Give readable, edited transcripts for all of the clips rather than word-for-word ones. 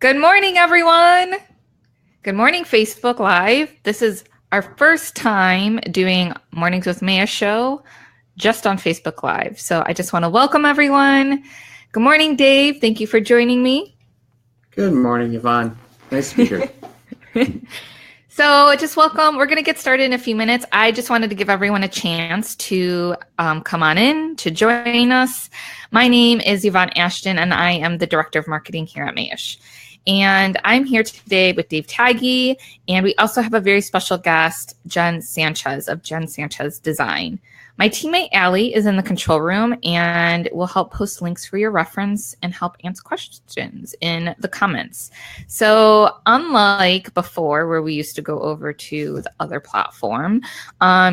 Good morning, everyone. Good morning, Facebook Live. This is our first time doing Mornings with Mayesh show just on Facebook Live. So I just want to welcome everyone. Good morning, Dave. Thank you for joining me. Good morning, Yvonne. Nice to be here. So just welcome. We're going to get started in a few minutes. I just wanted to give everyone a chance to come on in, to join us. My name is Yvonne Ashton, and I am the Director of Marketing here at Mayesh. And I'm here today with Dave Taggy, and we also have a very special guest, Jen Sanchez of Jen Sanchez Design. My teammate, Allie, is in the control room and will help post links for your reference and help answer questions in the comments. So unlike before, where we used to go over to the other platform,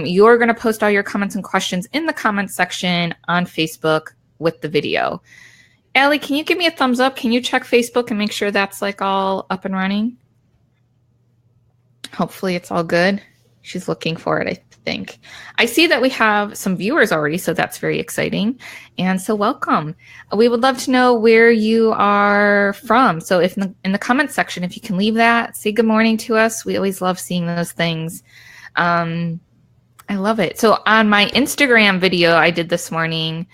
you're going to post all your comments and questions in the comments section on Facebook with the video. Allie, can you give me a thumbs up? Can you check Facebook and make sure that's like all up and running? Hopefully it's all good. She's looking for it, I think. I see that we have some viewers already, so that's very exciting. And so welcome. We would love to know where you are from. So if in the comments section, if you can leave that, say good morning to us. We always love seeing those things. I love it. So on my Instagram video I did this morning,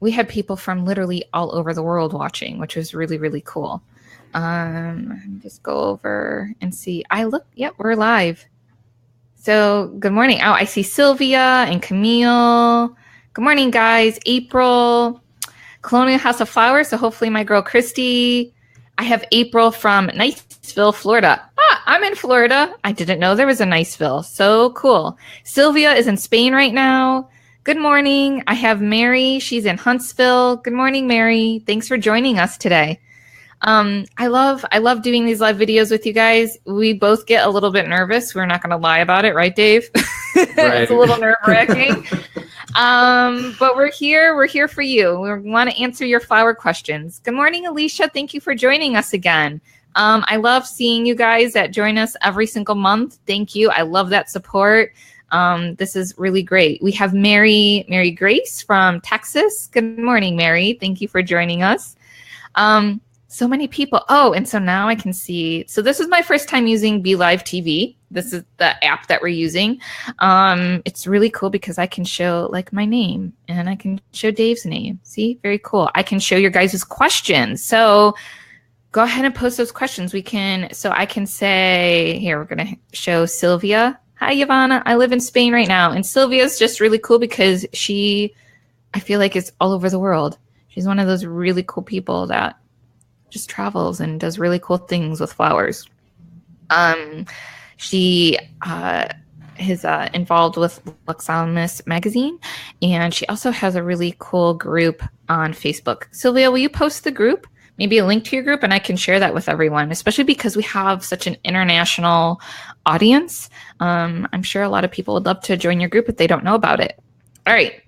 we had people from literally all over the world watching, which was really, really cool. Let me just go over and see. Yep, we're live. So good morning. Oh, I see Sylvia and Camille. Good morning, guys. April, Colonial House of Flowers. So hopefully my girl Christy. I have April from Niceville, Florida. I'm in Florida. I didn't know there was a Niceville. So cool. Sylvia is in Spain right now. Good morning. I have Mary. She's in Huntsville. Good morning, Mary. Thanks for joining us today. I love doing these live videos with you guys. We both get a little bit nervous. We're not going to lie about it, right, Dave? Right. It's a little nerve-wracking. But we're here. We're here for you. We want to answer your flower questions. Good morning, Alicia. Thank you for joining us again. I love seeing you guys that join us every single month. Thank you. I love that support. This is really great. We have Mary Grace from Texas. Good morning, Mary. Thank you for joining us. So many people. Oh, and so now I can see. So this is my first time using Be Live TV. This is the app that we're using. It's really cool because I can show like my name and I can show Dave's name. See, very cool. I can show your guys' questions. So go ahead and post those questions. I can say, here, we're going to show Sylvia. Hi, Yvonne. I live in Spain right now. And Sylvia's just really cool because I feel like it's all over the world. She's one of those really cool people that just travels and does really cool things with flowers. She is involved with Luxalmus magazine, and she also has a really cool group on Facebook. Sylvia, will you post the group? Maybe a link to your group, and I can share that with everyone, especially because we have such an international audience. I'm sure a lot of people would love to join your group if they don't know about it. All right.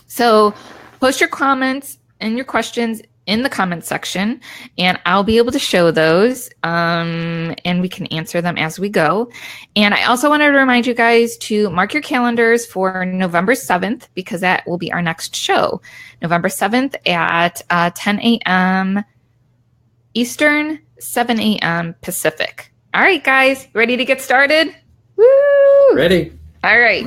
So post your comments and your questions in the comments section, and I'll be able to show those, and we can answer them as we go. And I also wanted to remind you guys to mark your calendars for November 7th, because that will be our next show. November 7th at 10 a.m. Eastern, 7 a.m. Pacific. All right, guys, ready to get started? Woo! Ready. All right.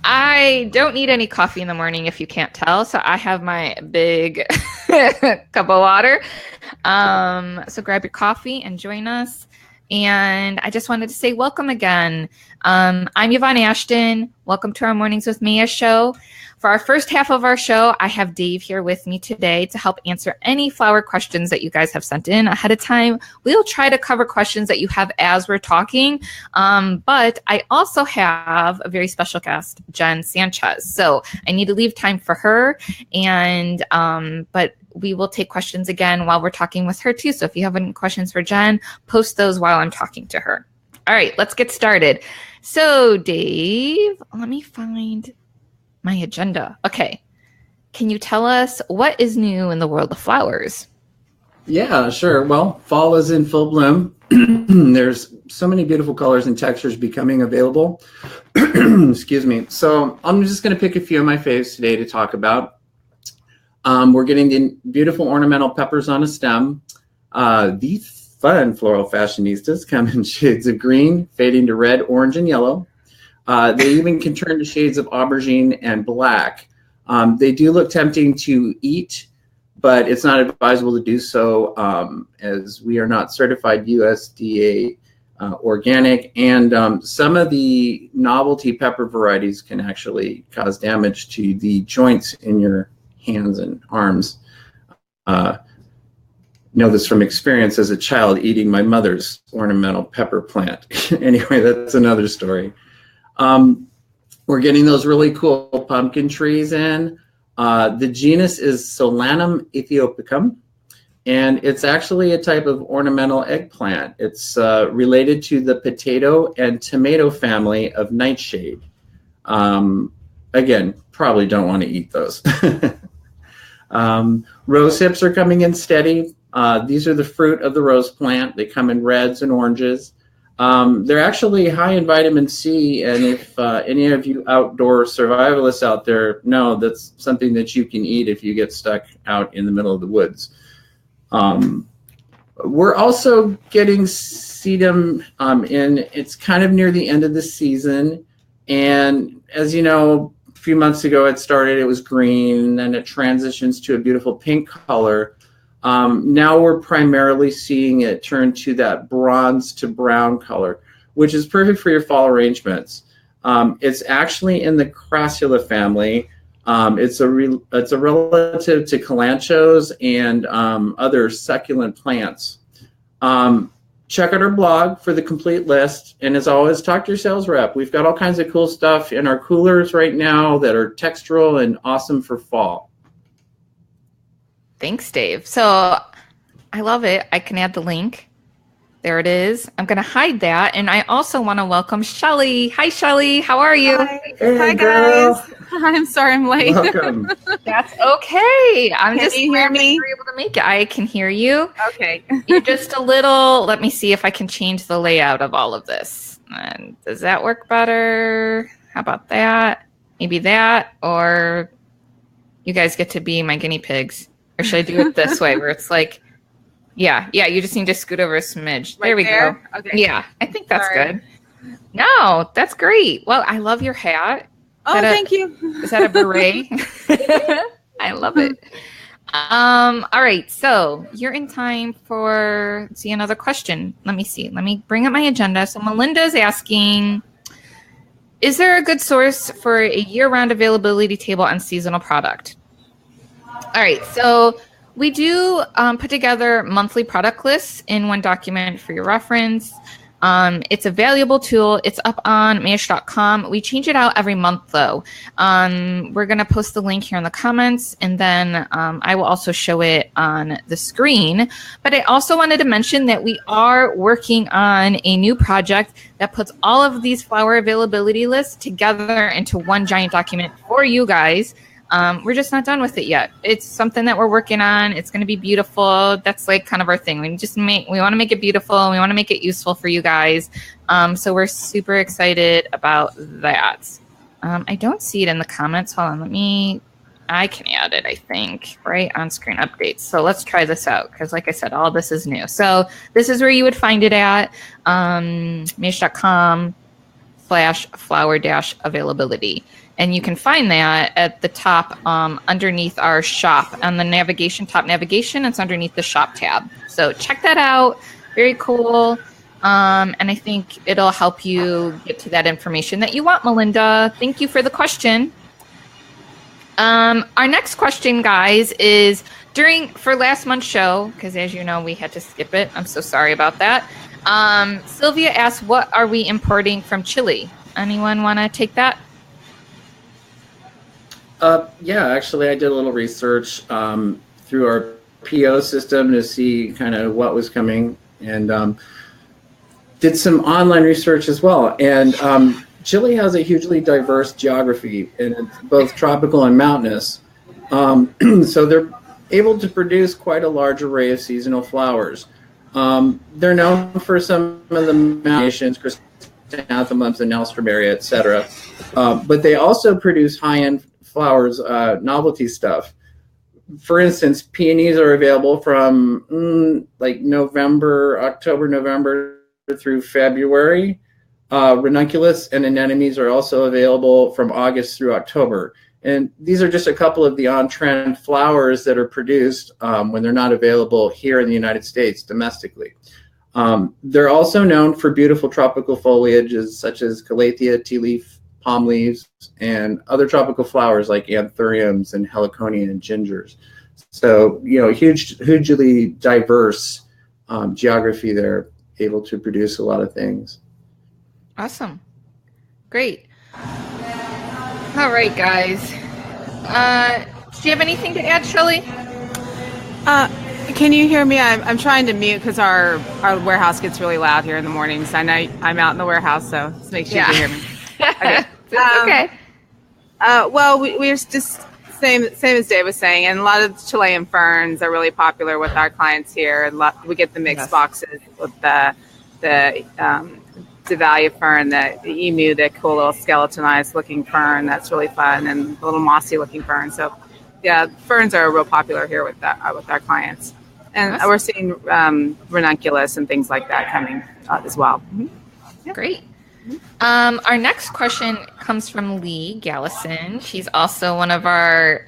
I don't need any coffee in the morning if you can't tell. So I have my big cup of water. So grab your coffee and join us. And I just wanted to say welcome again. I'm Yvonne Ashton. Welcome to our Mornings with Mayesh show. For our first half of our show, I have Dave here with me today to help answer any flower questions that you guys have sent in ahead of time. We'll try to cover questions that you have as we're talking. But I also have a very special guest, Jen Sanchez. So I need to leave time for her. And but we will take questions again while we're talking with her too. So if you have any questions for Jen, post those while I'm talking to her. All right, let's get started. So Dave, let me find my agenda. Okay. Can you tell us what is new in the world of flowers? Yeah, sure. Well, fall is in full bloom. There's so many beautiful colors and textures becoming available. Excuse me. So I'm just going to pick a few of my faves today to talk about. We're getting the beautiful ornamental peppers on a stem. These fun floral fashionistas come in shades of green, fading to red, orange, and yellow. They even can turn to shades of aubergine and black. They do look tempting to eat, but it's not advisable to do so as we are not certified USDA organic, and some of the novelty pepper varieties can actually cause damage to the joints in your hands and arms. Know this from experience as a child eating my mother's ornamental pepper plant. Anyway, that's another story. We're getting those really cool pumpkin trees in. The genus is Solanum ethiopicum, and it's actually a type of ornamental eggplant. It's related to the potato and tomato family of nightshade. Again, probably don't want to eat those. Rose hips are coming in steady. These are the fruit of the rose plant. They come in reds and oranges. They're actually high in vitamin C, and if any of you outdoor survivalists out there know, that's something that you can eat if you get stuck out in the middle of the woods. We're also getting sedum in. It's kind of near the end of the season, and as you know, a few months ago it started, it was green, and it transitions to a beautiful pink color. Now we're primarily seeing it turn to that bronze to brown color, which is perfect for your fall arrangements. It's actually in the crassula family. It's a relative to kalanchoes and other succulent plants. Check out our blog for the complete list. And as always, talk to your sales rep. We've got all kinds of cool stuff in our coolers right now that are textural and awesome for fall. Thanks, Dave. So I love it. I can add the link. There it is. I'm going to hide that. And I also want to welcome Shelly. Hi, Shelly. How are you? Hi, Hey, Hi girl. guys. I'm sorry I'm late. Welcome. That's okay. I'm Can just you hear glad that me? you were able to make it. I can hear you. Okay. You're just a little, let me see if I can change the layout of all of this. And does that work better? How about that? Maybe that, or you guys get to be my guinea pigs. Or should I do it this way where it's like, yeah, you just need to scoot over a smidge. There we go. Okay. Yeah, I think that's Sorry. good. No, that's great. Well, I love your hat. Oh, thank you. Is that a beret? I love it. All right, so you're in time for, let's see, another question. Let me see. Let me bring up my agenda. So Melinda is asking, is there a good source for a year-round availability table on seasonal product? All right, so we do put together monthly product lists in one document for your reference. It's a valuable tool. It's up on Mayesh.com. We change it out every month, though. We're going to post the link here in the comments, and then I will also show it on the screen. But I also wanted to mention that we are working on a new project that puts all of these flower availability lists together into one giant document for you guys. We're just not done with it yet. It's something that we're working on. It's going to be beautiful. That's like kind of our thing. We want to make it beautiful. We want to make it useful for you guys. So we're super excited about that. I don't see it in the comments. Hold on. I can add it, I think, right on screen updates. So let's try this out. Cause like I said, all this is new. So this is where you would find it at, mayesh.com/flower-availability. And you can find that at the top underneath our shop on the top navigation. It's underneath the shop tab. So check that out. Very cool. And I think it'll help you get to that information that you want, Melinda. Thank you for the question. Our next question, guys, is for last month's show, because as you know, we had to skip it. I'm so sorry about that. Sylvia asked, what are we importing from Chile? Anyone want to take that? Yeah, actually, I did a little research through our PO system to see kind of what was coming, and did some online research as well. And Chile has a hugely diverse geography, and it's both tropical and mountainous. So they're able to produce quite a large array of seasonal flowers. They're known for some of the nations, chrysanthemums, the Nelstrom, etc. But they also produce high-end flowers, novelty stuff. For instance, peonies are available from like October, November through February. Ranunculus and anemones are also available from August through October. And these are just a couple of the on-trend flowers that are produced when they're not available here in the United States domestically. They're also known for beautiful tropical foliages such as calathea, tea leaf, palm leaves, and other tropical flowers like anthuriums and heliconia and gingers. So, hugely diverse geography there, able to produce a lot of things. Awesome. Great. All right, guys. Do you have anything to add, Shelley? Can you hear me? I'm trying to mute because our warehouse gets really loud here in the mornings. I know I'm out in the warehouse, so just make sure you can hear me. Okay. Okay. Well, we're just same as Dave was saying, and a lot of Chilean ferns are really popular with our clients here. And we get the mixed boxes with the Devalia fern, the emu, the cool little skeletonized looking fern. That's really fun, and the little mossy looking fern. So, yeah, ferns are real popular here with our clients, and we're seeing ranunculus and things like that coming as well. Mm-hmm. Yeah. Great. Our next question comes from Lee Gallison. She's also one of our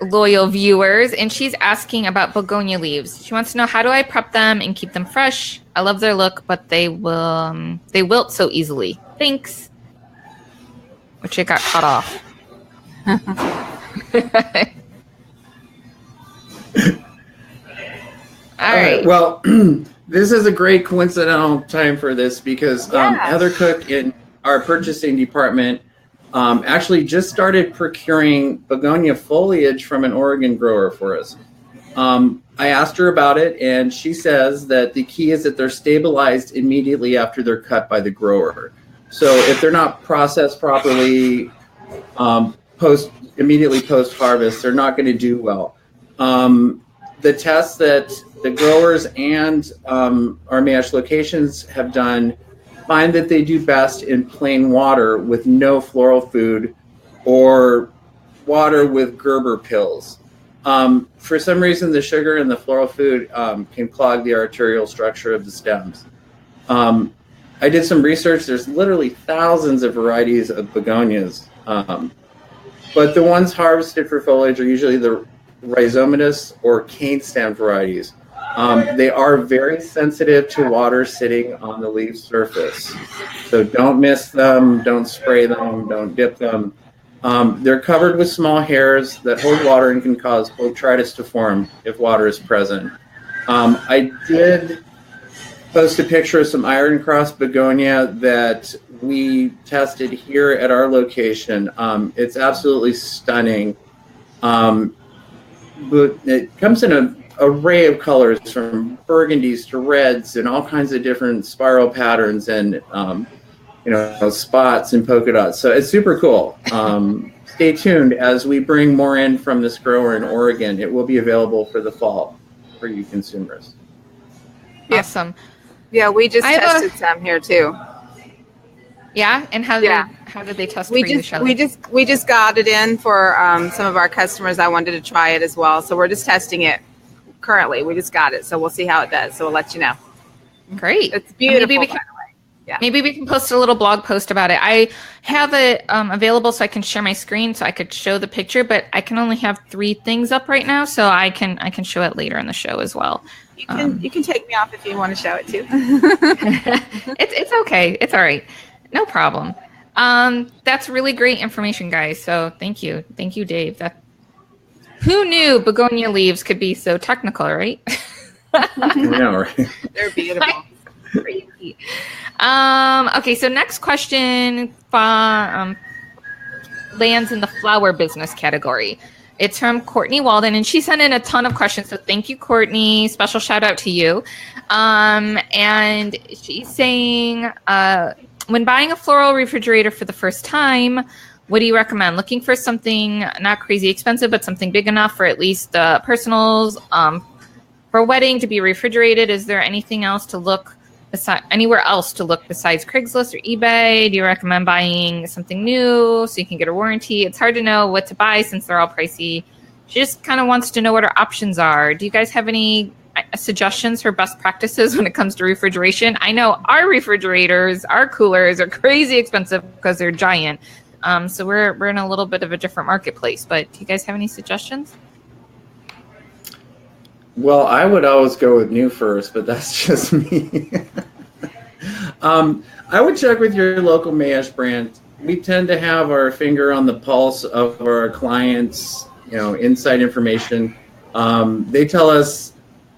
loyal viewers, and she's asking about begonia leaves. She wants to know, how do I prep them and keep them fresh? I love their look, but they wilt so easily. Thanks. Which it got cut off. All right. Well, this is a great coincidental time for this because Heather Cook in our purchasing department actually just started procuring begonia foliage from an Oregon grower for us. I asked her about it, and she says that the key is that they're stabilized immediately after they're cut by the grower. So if they're not processed properly immediately post-harvest, they're not going to do well. The tests that the growers and our Mayesh locations have done find that they do best in plain water with no floral food or water with Gerber pills. For some reason, the sugar in the floral food can clog the arterial structure of the stems. I did some research. There's literally thousands of varieties of begonias, but the ones harvested for foliage are usually the rhizomatous or cane stem varieties. They are very sensitive to water sitting on the leaf surface. So don't miss them, don't spray them, don't dip them. They're covered with small hairs that hold water and can cause botrytis to form if water is present. I did post a picture of some iron cross begonia that we tested here at our location. It's absolutely stunning. But it comes in an array of colors from burgundies to reds and all kinds of different spiral patterns and spots and polka dots. So it's super cool. Stay tuned as we bring more in from this grower in Oregon. It will be available for the fall for you consumers. Awesome. Yeah, we just tested some here too. Yeah, and how did they test for you, Shelley? We just got it in for some of our customers. I wanted to try it as well, so we're just testing it currently. We just got it, so we'll see how it does. So we'll let you know. Great. It's beautiful. Maybe we can post a little blog post about it. I have it available so I can share my screen so I could show the picture, but I can only have 3 things up right now, so I can show it later in the show as well. You can take me off if you want to show it too. It's okay. It's all right. No problem. That's really great information, guys. So thank you, Dave. Who knew begonia leaves could be so technical, right? I know, right? They're beautiful. Crazy. Okay, so next question lands in the flower business category. It's from Courtney Walden, and she sent in a ton of questions. So thank you, Courtney. Special shout out to you. And she's saying, when buying a floral refrigerator for the first time, what do you recommend? Looking for something not crazy expensive, but something big enough for at least personals. For a wedding to be refrigerated, is there anything else to look anywhere else to look besides Craigslist or eBay? Do you recommend buying something new so you can get a warranty? It's hard to know what to buy since they're all pricey. She just kind of wants to know what our options are. Do you guys have any suggestions for best practices when it comes to refrigeration? I know our refrigerators, our coolers are crazy expensive because they're giant. So we're in a little bit of a different marketplace. But do you guys have any suggestions? Well, I would always go with new first, but that's just me. I would check with your local Mayesh brand. We tend to have our finger on the pulse of our clients, inside information. They tell us,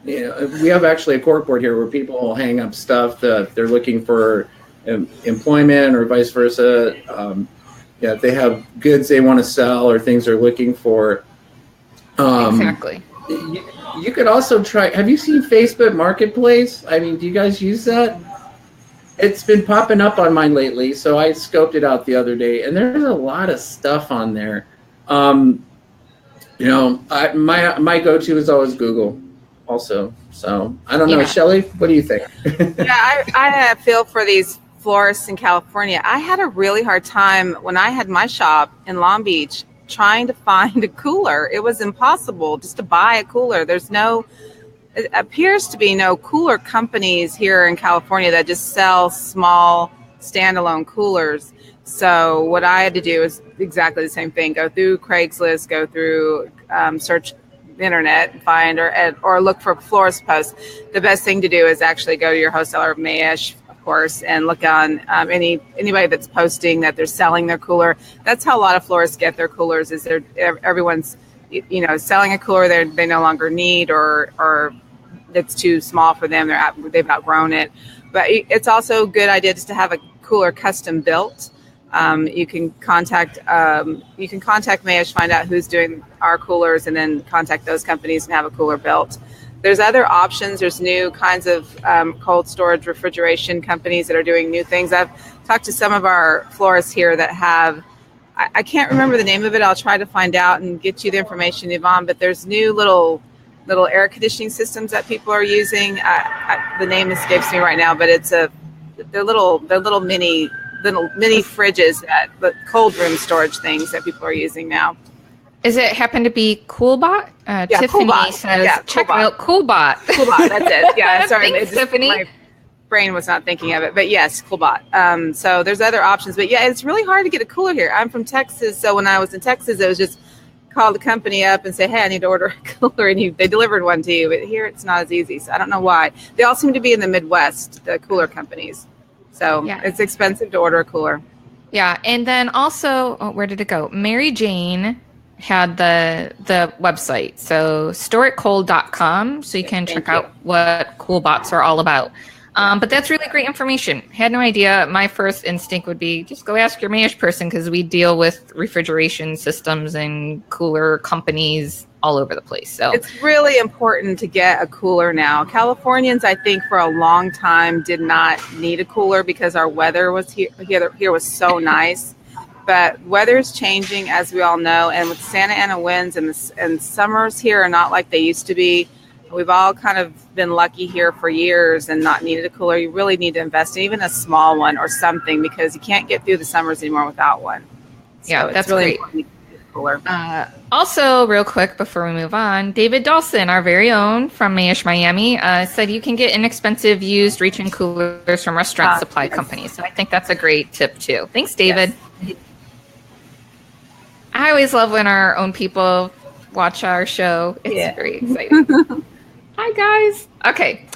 we have actually a corkboard here where people will hang up stuff that they're looking for employment or vice versa. If they have goods they want to sell or things they're looking for. Exactly. You could also try, have you seen Facebook Marketplace? I mean, do you guys use that? It's been popping up on mine lately, so I scoped it out the other day, and there's a lot of stuff on there. My go-to is always Google also. So I don't know. Shelley, what do you think? Yeah, I feel for these florists in California. I had a really hard time when I had my shop in Long Beach trying to find a cooler. It was impossible just to buy a cooler. It appears to be no cooler companies here in California that just sell small standalone coolers. So what I had to do is exactly the same thing. Go through Craigslist, go through search the internet, find or look for florist posts. The best thing to do is actually go to your wholesaler, Mayesh, of course, and look on anybody that's posting that they're selling their cooler. That's how a lot of florists get their coolers, is everyone's selling a cooler they no longer need or that's too small for them. They've outgrown it. But it's also a good idea just to have a cooler custom built. You can contact Mayesh, find out who's doing our coolers, and then contact those companies and have a cooler built. There's other options. There's new kinds of cold storage refrigeration companies that are doing new things. I've talked to some of our florists here that have, I can't remember the name of it. I'll try to find out and get you the information, Yvonne, but there's new little air conditioning systems that people are using. The name escapes me right now, but they're little mini fridges, but cold room storage things that people are using now. Is it happen to be Coolbot? Yeah, Tiffany Coolbot. says, Yeah, check Coolbot. out Coolbot. Coolbot, that's it. Yeah, sorry. Thanks, Tiffany. My brain was not thinking of it, but yes, Coolbot. So there's other options, but yeah, it's really hard to get a cooler here. I'm from Texas, so when I was in Texas, it was just call the company up and say, hey, I need to order a cooler, and they delivered one to you. But here it's not as easy, so I don't know why. They all seem to be in the Midwest, the cooler companies. So It's expensive to order a cooler. Yeah, and then also, where did it go? Mary Jane had the website, so storeitcold.com, so you can check out what Coolbots are all about. But that's really great information. Had no idea. My first instinct would be just go ask your Mayesh person, because we deal with refrigeration systems and cooler companies all over the place. So it's really important to get a cooler now. Californians, I think, for a long time did not need a cooler because our weather was here was so nice. But weather is changing, as we all know, and with Santa Ana winds and summers here are not like they used to be. We've all kind of been lucky here for years and not needed a cooler. You really need to invest in even a small one or something, because you can't get through the summers anymore without one. So that's really great. Cooler. Also, real quick before we move on, David Dawson, our very own from Mayesh Miami, said you can get inexpensive used reach-in coolers from restaurant supply companies. So I think that's a great tip too. Thanks, David. Yes. I always love when our own people watch our show. It's very exciting. Hi, guys. Okay.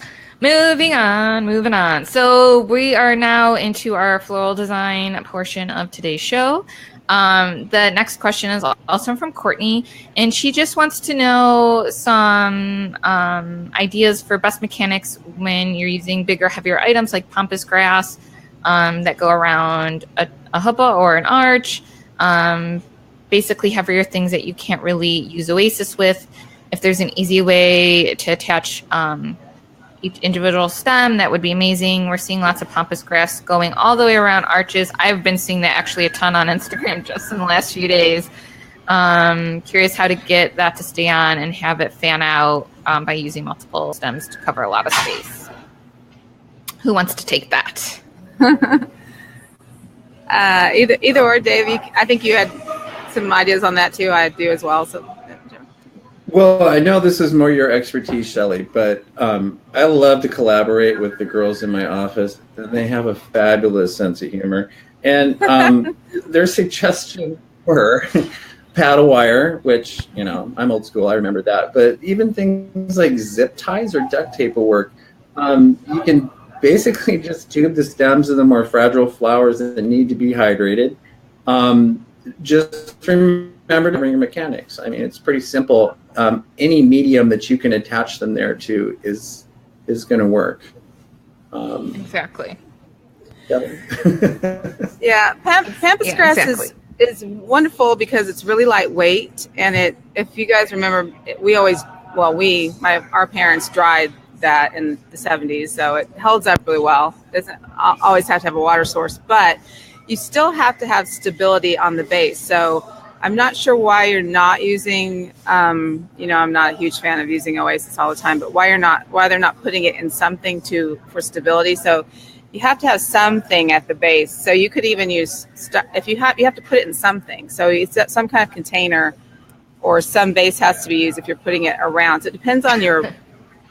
Moving on. So we are now into our floral design portion of today's show. The next question is also from Courtney, and she just wants to know some ideas for best mechanics when you're using bigger, heavier items like pampas grass that go around a huppah or an arch. Basically heavier things that you can't really use Oasis with. If there's an easy way to attach each individual stem, that would be amazing. We're seeing lots of pampas grass going all the way around arches. I've been seeing that actually a ton on Instagram just in the last few days. Curious how to get that to stay on and have it fan out by using multiple stems to cover a lot of space. Who wants to take that? Either or, Dave. I think you had some ideas on that too. I do as well. So Well, I know this is more your expertise, Shelley, but I love to collaborate with the girls in my office. They have a fabulous sense of humor. And their suggestion were paddle wire, which, you know, I'm old school, I remember that. But even things like zip ties or duct tape will work. You can basically just tube the stems of the more fragile flowers that need to be hydrated. Just remember to bring your mechanics. I mean, it's pretty simple. Any medium that you can attach them there to is going to work. Exactly. Yeah, pampas grass is wonderful because it's really lightweight, and if you guys remember, our parents dried that in the 70s, so it holds up really well. Doesn't always have to have a water source, but you still have to have stability on the base. So I'm not sure why you're not using, I'm not a huge fan of using Oasis all the time, but why they're not putting it in something for stability. So you have to have something at the base. So you could even use, you have to put it in something. So it's some kind of container, or some base has to be used if you're putting it around. So it depends on your,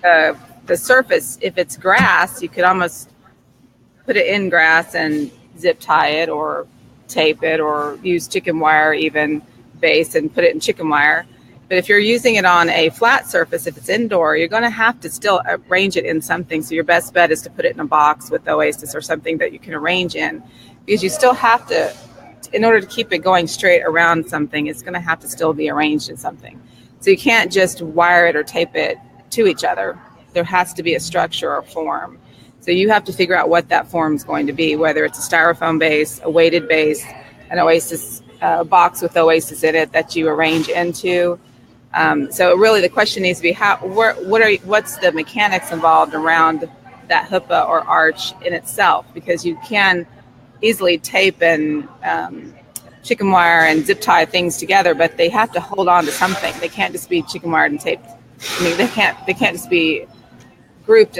the surface. If it's grass, you could almost put it in grass and zip tie it or tape it, or use chicken wire even base and put it in chicken wire. But if you're using it on a flat surface, if it's indoor, you're going to have to still arrange it in something. So your best bet is to put it in a box with Oasis or something that you can arrange in, because you still have to, in order to keep it going straight around something, it's going to have to still be arranged in something. So you can't just wire it or tape it to each other. There has to be a structure or form. So you have to figure out what that form is going to be, whether it's a styrofoam base, a weighted base, an Oasis box with Oasis in it that you arrange into. So really the question needs to be what's the mechanics involved around that huppah or arch in itself, because you can easily tape and chicken wire and zip tie things together, but they have to hold on to something. They can't just be chicken wired and taped. I mean, they can't just be grouped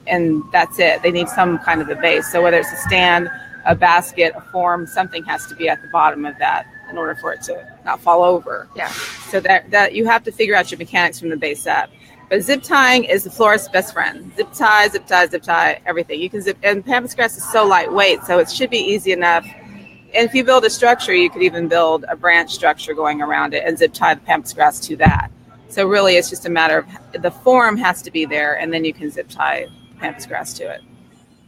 and that's it. They need some kind of a base. So whether it's a stand, a basket, a form, something has to be at the bottom of that in order for it to not fall over. Yeah. So that you have to figure out your mechanics from the base up. But zip tying is the florist's best friend. Zip tie, zip tie, zip tie, everything. You can zip, and pampas grass is so lightweight, so it should be easy enough. And if you build a structure, you could even build a branch structure going around it and zip tie the pampas grass to that. So really, it's just a matter of the form has to be there, and then you can zip tie pampas grass to it.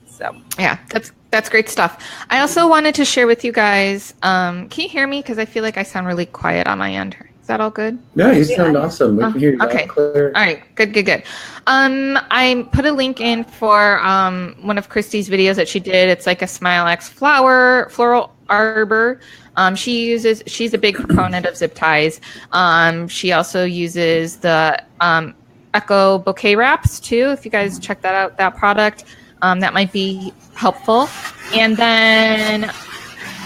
So yeah, that's great stuff. I also wanted to share with you guys. Can you hear me? Because I feel like I sound really quiet on my end. Is that all good? No, you sound awesome. We can hear you okay. Clear. All right, good. I put a link in for one of Christy's videos that she did. It's like a Smile X floral arbor. She's a big proponent of zip ties. She also uses the Echo Bouquet wraps too. If you guys check that out, that product, that might be helpful. And then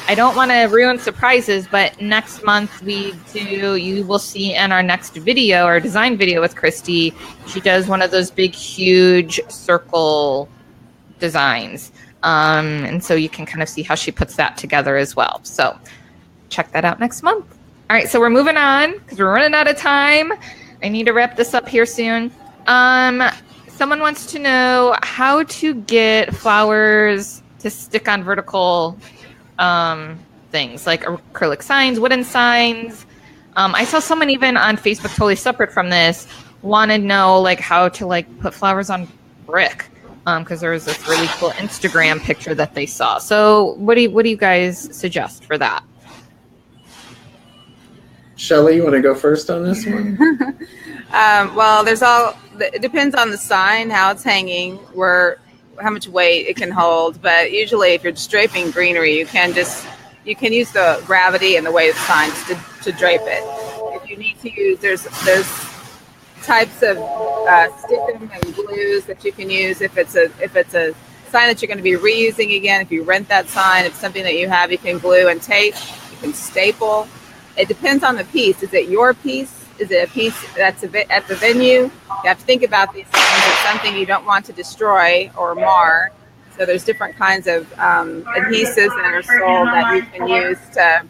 I don't want to ruin surprises, but next month you will see in our next video, our design video with Christy, she does one of those big, huge circle designs. And so you can kind of see how she puts that together as well. So check that out next month. All right, so we're moving on because we're running out of time. I need to wrap this up here soon. Someone wants to know how to get flowers to stick on vertical things like acrylic signs, wooden signs. I saw someone even on Facebook, totally separate from this, wanted to know like how to like put flowers on brick, because there was this really cool Instagram picture that they saw. So what do you guys suggest for that? Shelley, you want to go first on this one? Well, it depends on the sign, how it's hanging, how much weight it can hold. But usually if you're just draping greenery, you can use the gravity and the weight of the sign to drape it. If you need to use, there's types of stickum and glues that you can use. If it's a sign that you're going to be reusing again, if you rent that sign, if it's something that you have, you can glue and tape, you can staple. It depends on the piece. Is it your piece? Is it a piece that's at the venue? You have to think about these things. It's something you don't want to destroy or mar. So there's different kinds of adhesives that are sold that you can use to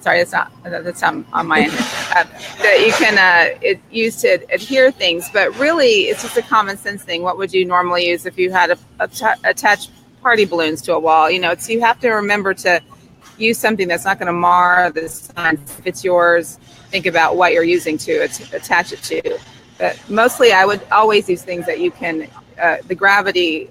sorry, that's on my end. That you can use to adhere things, but really it's just a common sense thing. What would you normally use if you had attach party balloons to a wall? You know, it's, you have to remember to use something that's not going to mar the sign. If it's yours, think about what you're using to attach it to. But mostly I would always use things that you can, the gravity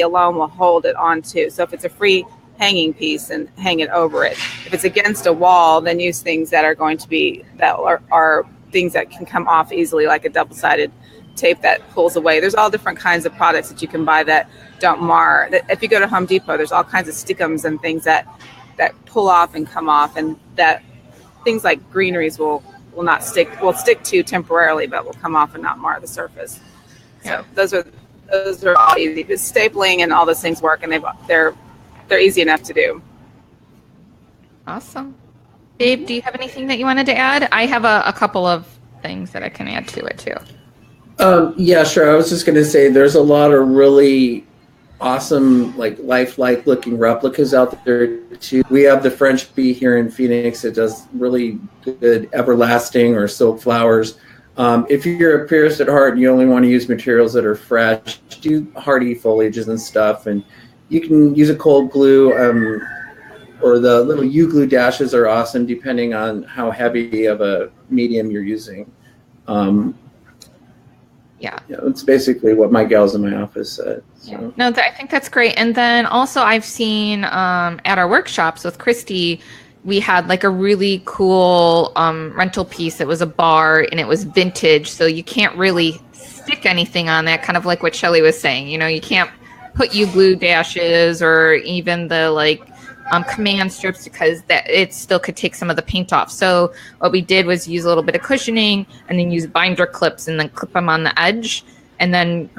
alone will hold it onto. So if it's a free hanging piece, and hang it over it. If it's against a wall, then use things that are going to be, that are things that can come off easily, like a double-sided tape that pulls away. There's all different kinds of products that you can buy that don't mar. If you go to Home Depot, there's all kinds of stickums and things that pull off and come off, and that things like greeneries will not stick, will stick to temporarily, but will come off and not mar the surface. So those are all easy. But stapling and all those things work, and they're easy enough to do. Awesome. Dave, do you have anything that you wanted to add? I have a couple of things that I can add to it too. Yeah, sure. I was just going to say there's a lot of really awesome, like lifelike looking replicas out there too. We have the French bee here in Phoenix. It does really good everlasting or silk flowers. If you're a purist at heart and you only want to use materials that are fresh, do hardy foliages and stuff. And you can use a cold glue, or the little U-glue dashes are awesome depending on how heavy of a medium you're using. It's basically what my gals in my office said. So. Yeah. No, I think that's great. And then also I've seen at our workshops with Christy, we had like a really cool rental piece. It was a bar and it was vintage, so you can't really stick anything on that, kind of like what Shelley was saying. You know, you can't put U-glue dashes or even the command strips, because that it still could take some of the paint off. So what we did was use a little bit of cushioning and then use binder clips and then clip them on the edge. And then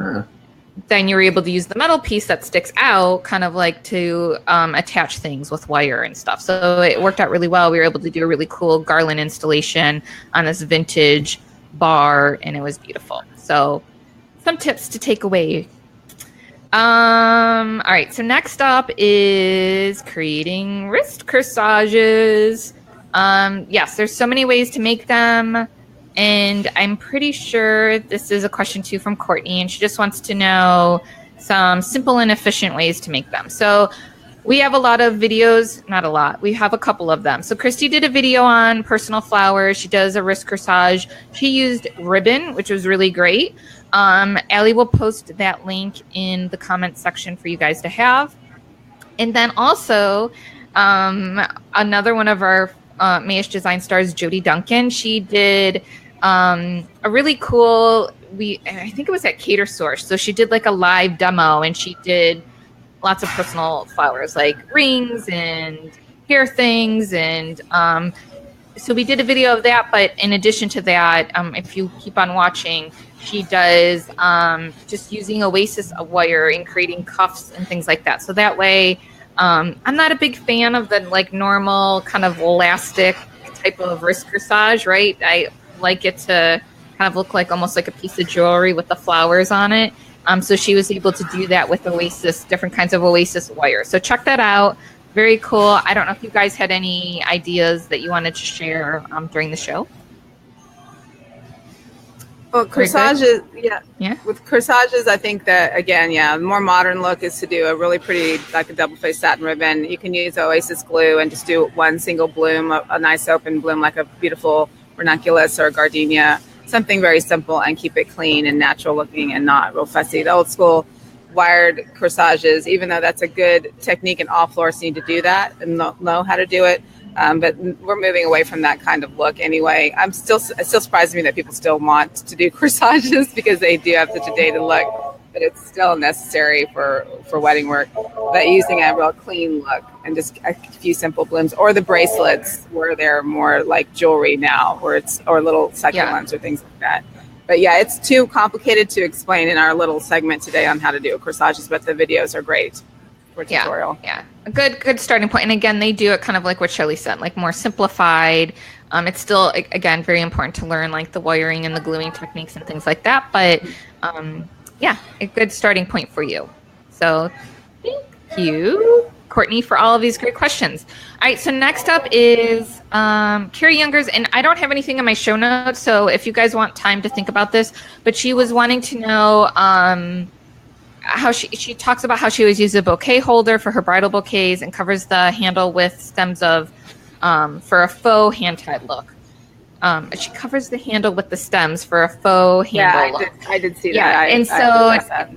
you were able to use the metal piece that sticks out kind of like to attach things with wire and stuff. So it worked out really well. We were able to do a really cool garland installation on this vintage bar, and it was beautiful. So some tips to take away. All right, so next up is creating wrist corsages. Yes, there's so many ways to make them, and I'm pretty sure this is a question too from Courtney, and she just wants to know some simple and efficient ways to make them. So we have a lot of videos, not a lot, we have a couple of them. So Christy did a video on personal flowers. She does a wrist corsage. She used ribbon, which was really great. Allie will post that link in the comment section for you guys to have. And then also another one of our Mayesh design stars, Jody Duncan, she did a really cool, I think it was at Cater Source. So she did like a live demo, and she did lots of personal flowers like rings and hair things. And so we did a video of that. But in addition to that, if you keep on watching, she does just using Oasis wire and creating cuffs and things like that. So that way, I'm not a big fan of the like normal kind of elastic type of wrist corsage, right? I like it to kind of look like almost like a piece of jewelry with the flowers on it. So she was able to do that with Oasis, different kinds of Oasis wire. So check that out. Very cool. I don't know if you guys had any ideas that you wanted to share during the show. Well, corsages, yeah. With corsages, I think that, again, the more modern look is to do a really pretty, like a double-faced satin ribbon. You can use Oasis glue and just do one single bloom, a nice open bloom, like a beautiful ranunculus or a gardenia, something very simple, and keep it clean and natural looking and not real fussy. The old school wired corsages, even though that's a good technique and all florists need to do that and know how to do it. But we're moving away from that kind of look anyway. It still surprises me that people still want to do corsages, because they do have such a dated look, but it's still necessary for wedding work. But using a real clean look and just a few simple blooms, or the bracelets where they're more like jewelry now, or little succulents or things like that. But it's too complicated to explain in our little segment today on how to do corsages, but the videos are great for tutorial. Yeah. A good starting point. And again, they do it kind of like what Shelley said, like more simplified. It's still, again, very important to learn like the wiring and the gluing techniques and things like that. But a good starting point for you. So thank you, Courtney, for all of these great questions. All right, so next up is Carrie Youngers, and I don't have anything in my show notes, so if you guys want time to think about this, but she was wanting to know how she talks about how she always uses a bouquet holder for her bridal bouquets and covers the handle with stems of for a faux hand-tied look. She covers the handle with the stems for a faux handle look. I did see that. Yeah, and that.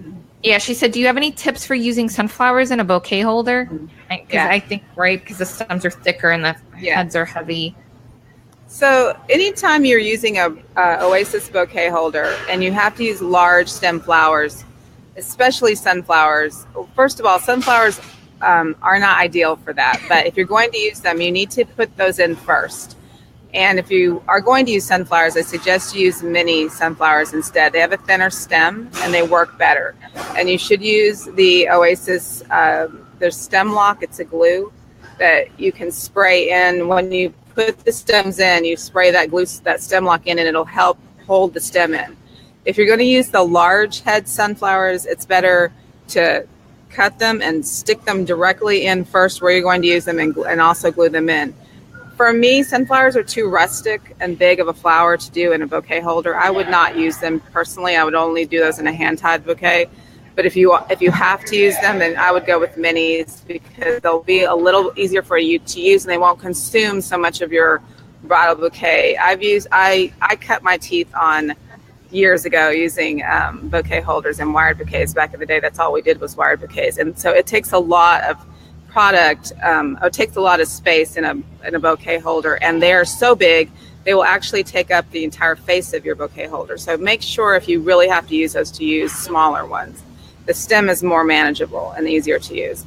Yeah, she said, do you have any tips for using sunflowers in a bouquet holder? Because I think, right, because the stems are thicker and the heads are heavy. So anytime you're using a Oasis bouquet holder and you have to use large stem flowers, especially sunflowers, first of all, sunflowers are not ideal for that. But if you're going to use them, you need to put those in first. And if you are going to use sunflowers, I suggest you use mini sunflowers instead. They have a thinner stem and they work better. And you should use the Oasis, their stem lock. It's a glue that you can spray in. When you put the stems in, you spray that glue, that stem lock in, and it'll help hold the stem in. If you're going to use the large head sunflowers, it's better to cut them and stick them directly in first where you're going to use them and also glue them in. For me, sunflowers are too rustic and big of a flower to do in a bouquet holder. I would not use them personally. I would only do those in a hand-tied bouquet. But if you have to use them, then I would go with minis because they'll be a little easier for you to use and they won't consume so much of your bridal bouquet. I cut my teeth on years ago using bouquet holders and wired bouquets. Back in the day, that's all we did was wired bouquets. And so it takes a lot of product, it takes a lot of space in a bouquet holder, and they are so big they will actually take up the entire face of your bouquet holder. So make sure if you really have to use those to use smaller ones. The stem is more manageable and easier to use.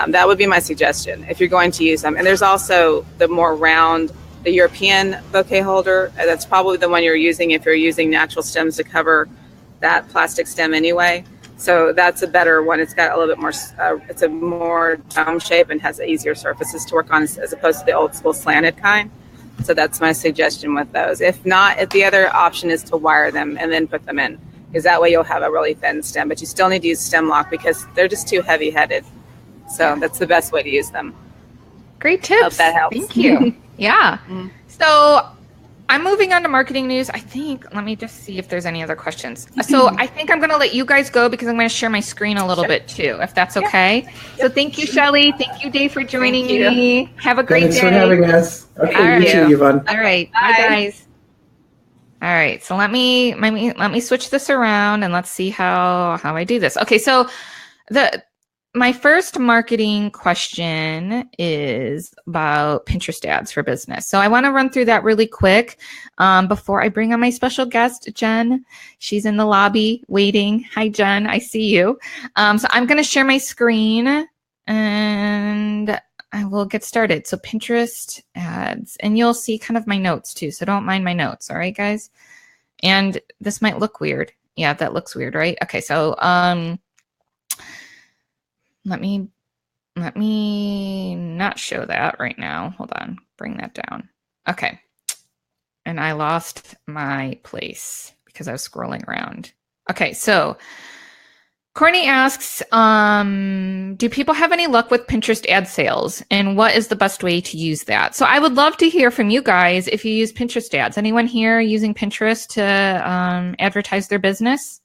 That would be my suggestion if you're going to use them. And there's also the more round, the European bouquet holder. That's probably the one you're using if you're using natural stems to cover that plastic stem anyway. So that's a better one. It's got a little bit more, it's a more dome shape and has easier surfaces to work on as opposed to the old school slanted kind. So that's my suggestion with those. If not, if the other option is to wire them and then put them in, because that way you'll have a really thin stem, but you still need to use stem lock because they're just too heavy headed. So that's the best way to use them. Great tips. Hope that helps. Thank you. Yeah. So I'm moving on to marketing news. I think, let me just see if there's any other questions. So I think I'm going to let you guys go because I'm going to share my screen a little bit too, if that's okay. So thank you, Shelly. Thank you, Dave, for joining me. Have a great day. Thanks for having us. Okay, All you too, Yvonne. All right. Bye, guys. All right. So let me switch this around and let's see how I do this. Okay. So my first marketing question is about Pinterest ads for business. So I want to run through that really quick before I bring on my special guest, Jen. She's in the lobby waiting. Hi, Jen. I see you. So I'm going to share my screen and I will get started. So Pinterest ads, and you'll see kind of my notes too. So don't mind my notes. All right, guys. And this might look weird. Yeah, that looks weird, right? Okay. So, let me not show that right now. Hold on, bring that down. Okay. And I lost my place because I was scrolling around. Okay, so Courtney asks, do people have any luck with Pinterest ad sales? And what is the best way to use that? So I would love to hear from you guys if you use Pinterest ads. Anyone here using Pinterest to advertise their business?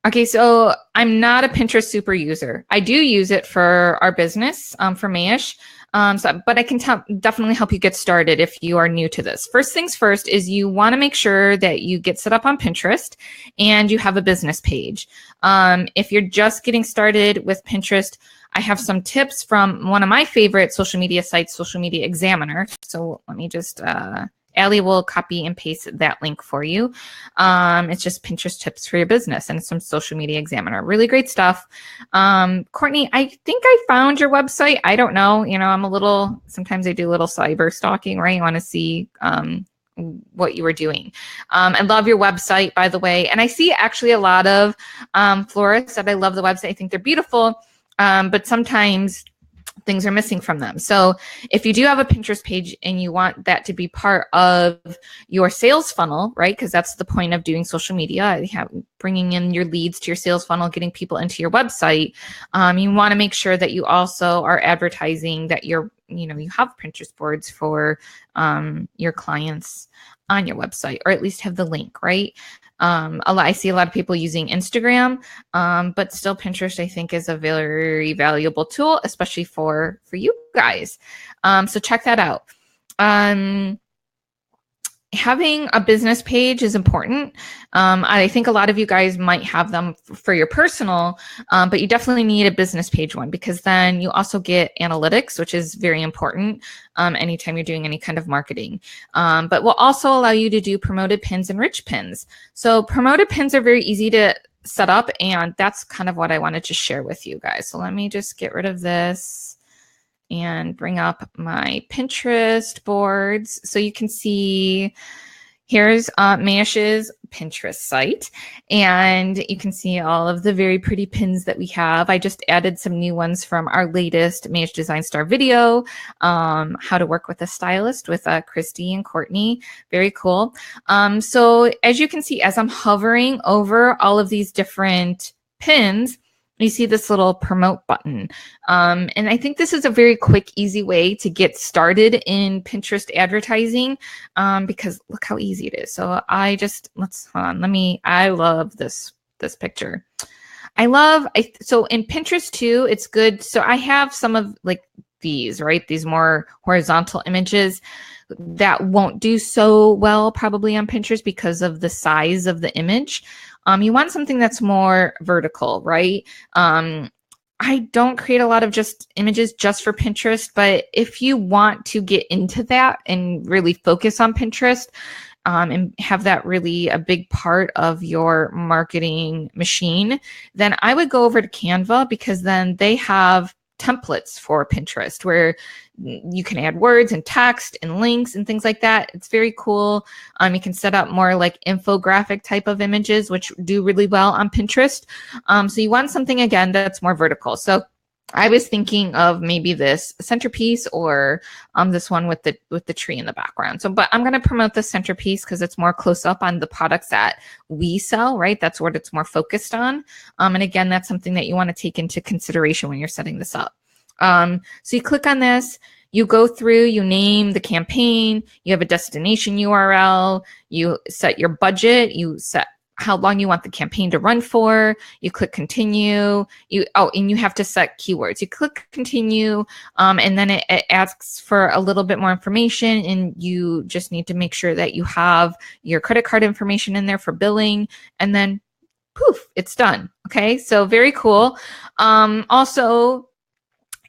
Okay, so I'm not a Pinterest super user. I do use it for our business, for Mayesh, but I can definitely help you get started if you are new to this. First things first is you want to make sure that you get set up on Pinterest and you have a business page. If you're just getting started with Pinterest, I have some tips from one of my favorite social media sites, Social Media Examiner. So let me just... Allie will copy and paste that link for you. It's just Pinterest tips for your business and some Social Media Examiner. Really great stuff. Courtney, I think I found your website. I don't know. Sometimes I do a little cyber stalking, right? I want to see what you were doing. I love your website, by the way. And I see actually a lot of florists that I love the website. I think they're beautiful. But sometimes things are missing from them. So if you do have a Pinterest page and you want that to be part of your sales funnel, right? Because that's the point of doing social media, bringing in your leads to your sales funnel, getting people into your website. You want to make sure that you also are advertising that you have Pinterest boards for your clients on your website, or at least have the link, right? I see a lot of people using Instagram, but still Pinterest, I think, is a very valuable tool, especially for you guys. So check that out. Having a business page is important. I think a lot of you guys might have them for your personal, but you definitely need a business page one, because then you also get analytics, which is very important anytime you're doing any kind of marketing. But will also allow you to do promoted pins and rich pins. So promoted pins are very easy to set up, and that's kind of what I wanted to share with you guys. So let me just get rid of this and bring up my Pinterest boards. So you can see here's Mayesh's Pinterest site, and you can see all of the very pretty pins that we have. I just added some new ones from our latest Mayesh Design Star video, how to work with a stylist with Christy and Courtney. Very cool. So as you can see, as I'm hovering over all of these different pins, you see this little promote button. And I think this is a very quick, easy way to get started in Pinterest advertising, because look how easy it is. So I love this picture. So in Pinterest too, it's good. So I have some of like these, right? These more horizontal images that won't do so well probably on Pinterest because of the size of the image. You want something that's more vertical, right? I don't create a lot of just images just for Pinterest, but if you want to get into that and really focus on Pinterest, and have that really a big part of your marketing machine, then I would go over to Canva, because then they have templates for Pinterest where you can add words and text and links and things like that. It's very cool. You can set up more like infographic type of images, which do really well on Pinterest. So you want something, again, that's more vertical. So I was thinking of maybe this centerpiece, or this one with the tree in the background. So, but I'm going to promote the centerpiece because it's more close up on the products that we sell, right? That's what it's more focused on. And again, that's something that you want to take into consideration when you're setting this up. So you click on this, you go through, you name the campaign, you have a destination URL, you set your budget, you set how long you want the campaign to run for, you click continue, and you have to set keywords. You click continue, and then it asks for a little bit more information, and you just need to make sure that you have your credit card information in there for billing, and then poof, it's done. Okay, so very cool. Also,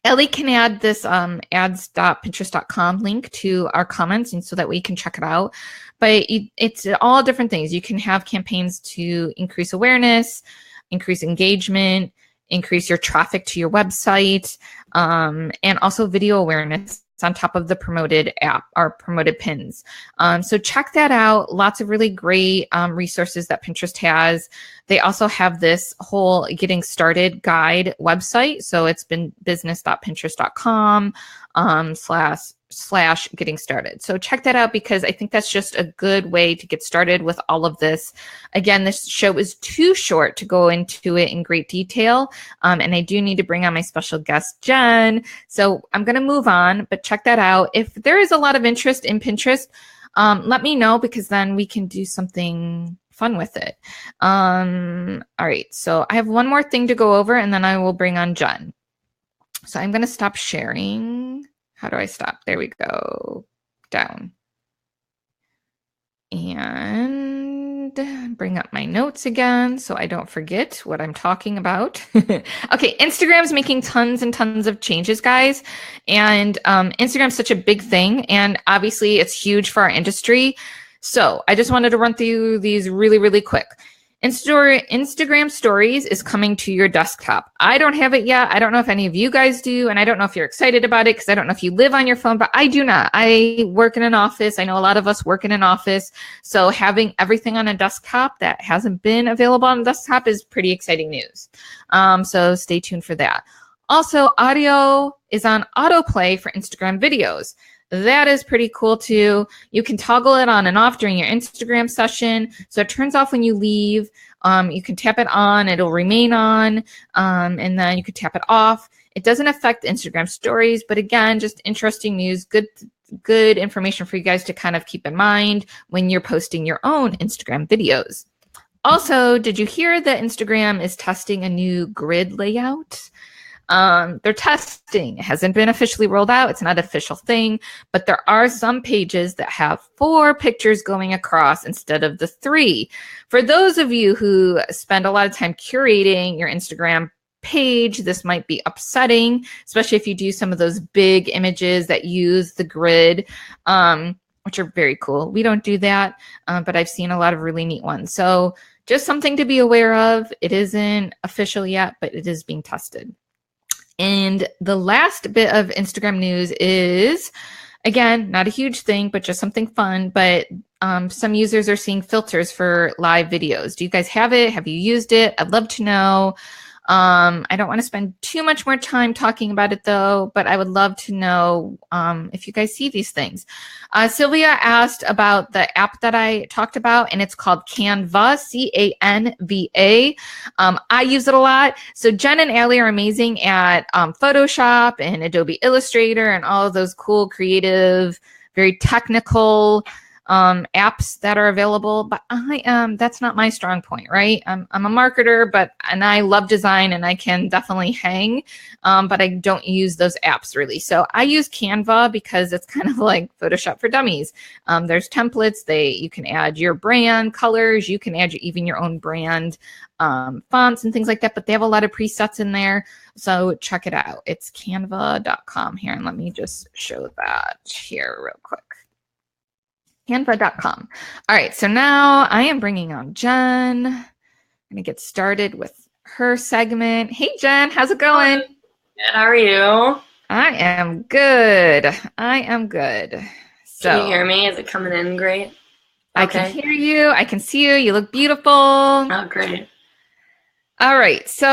Ellie can add this ads.pinterest.com link to our comments, and so that way you can check it out. But it's all different things. You can have campaigns to increase awareness, increase engagement, increase your traffic to your website, and also video awareness on top of the promoted app or promoted pins. So check that out. Lots of really great resources that Pinterest has. They also have this whole getting started guide website. So it's been business.pinterest.com / getting started. So check that out, because I think that's just a good way to get started with all of this. Again, this show is too short to go into it in great detail. And I do need to bring on my special guest, Jen. So I'm going to move on, but check that out. If there is a lot of interest in Pinterest, let me know, because then we can do something fun with it. All right. So I have one more thing to go over, and then I will bring on Jen. So I'm going to stop sharing. How do I stop? There we go. Down. And bring up my notes again so I don't forget what I'm talking about. Okay, Instagram's making tons and tons of changes, guys. And Instagram's such a big thing. And obviously, it's huge for our industry. So I just wanted to run through these really, really quick. Instagram Stories is coming to your desktop. I don't have it yet. I don't know if any of you guys do, and I don't know if you're excited about it, because I don't know if you live on your phone, but I do not. I work in an office. I know a lot of us work in an office. So having everything on a desktop that hasn't been available on a desktop is pretty exciting news. So stay tuned for that. Also, audio is on autoplay for Instagram videos. That is pretty cool too. You can toggle it on and off during your Instagram session. So it turns off when you leave. You can tap it on, it'll remain on, and then you can tap it off. It doesn't affect Instagram stories, but again, just interesting news, good information for you guys to kind of keep in mind when you're posting your own Instagram videos. Also, did you hear that Instagram is testing a new grid layout? They're testing. It hasn't been officially rolled out. It's not an official thing, but there are some pages that have 4 pictures going across instead of the 3. For those of you who spend a lot of time curating your Instagram page, this might be upsetting, especially if you do some of those big images that use the grid, which are very cool. We don't do that, but I've seen a lot of really neat ones. So just something to be aware of. It isn't official yet, but it is being tested. And the last bit of Instagram news is, again, not a huge thing, but just something fun. But some users are seeing filters for live videos. Do you guys have it? Have you used it? I'd love to know. I don't want to spend too much more time talking about it though, but I would love to know if you guys see these things. Sylvia asked about the app that I talked about, and it's called Canva, C-A-N-V-A. I use it a lot. So Jen and Allie are amazing at Photoshop and Adobe Illustrator and all of those cool, creative, very technical apps that are available, but that's not my strong point, right? I'm a marketer, and I love design and I can definitely hang, but I don't use those apps really. So I use Canva because it's kind of like Photoshop for dummies. There's templates, you can add your brand colors, you can add even your own brand fonts and things like that, but they have a lot of presets in there. So check it out. It's canva.com here. And let me just show that here real quick. Canva.com. All right, so now I am bringing on Jen. I'm going to get started with her segment. Hey, Jen, how's it going? Good. How are you? I am good. So, can you hear me? Is it coming in great? I can hear you. I can see you. You look beautiful. Oh, great. All right, so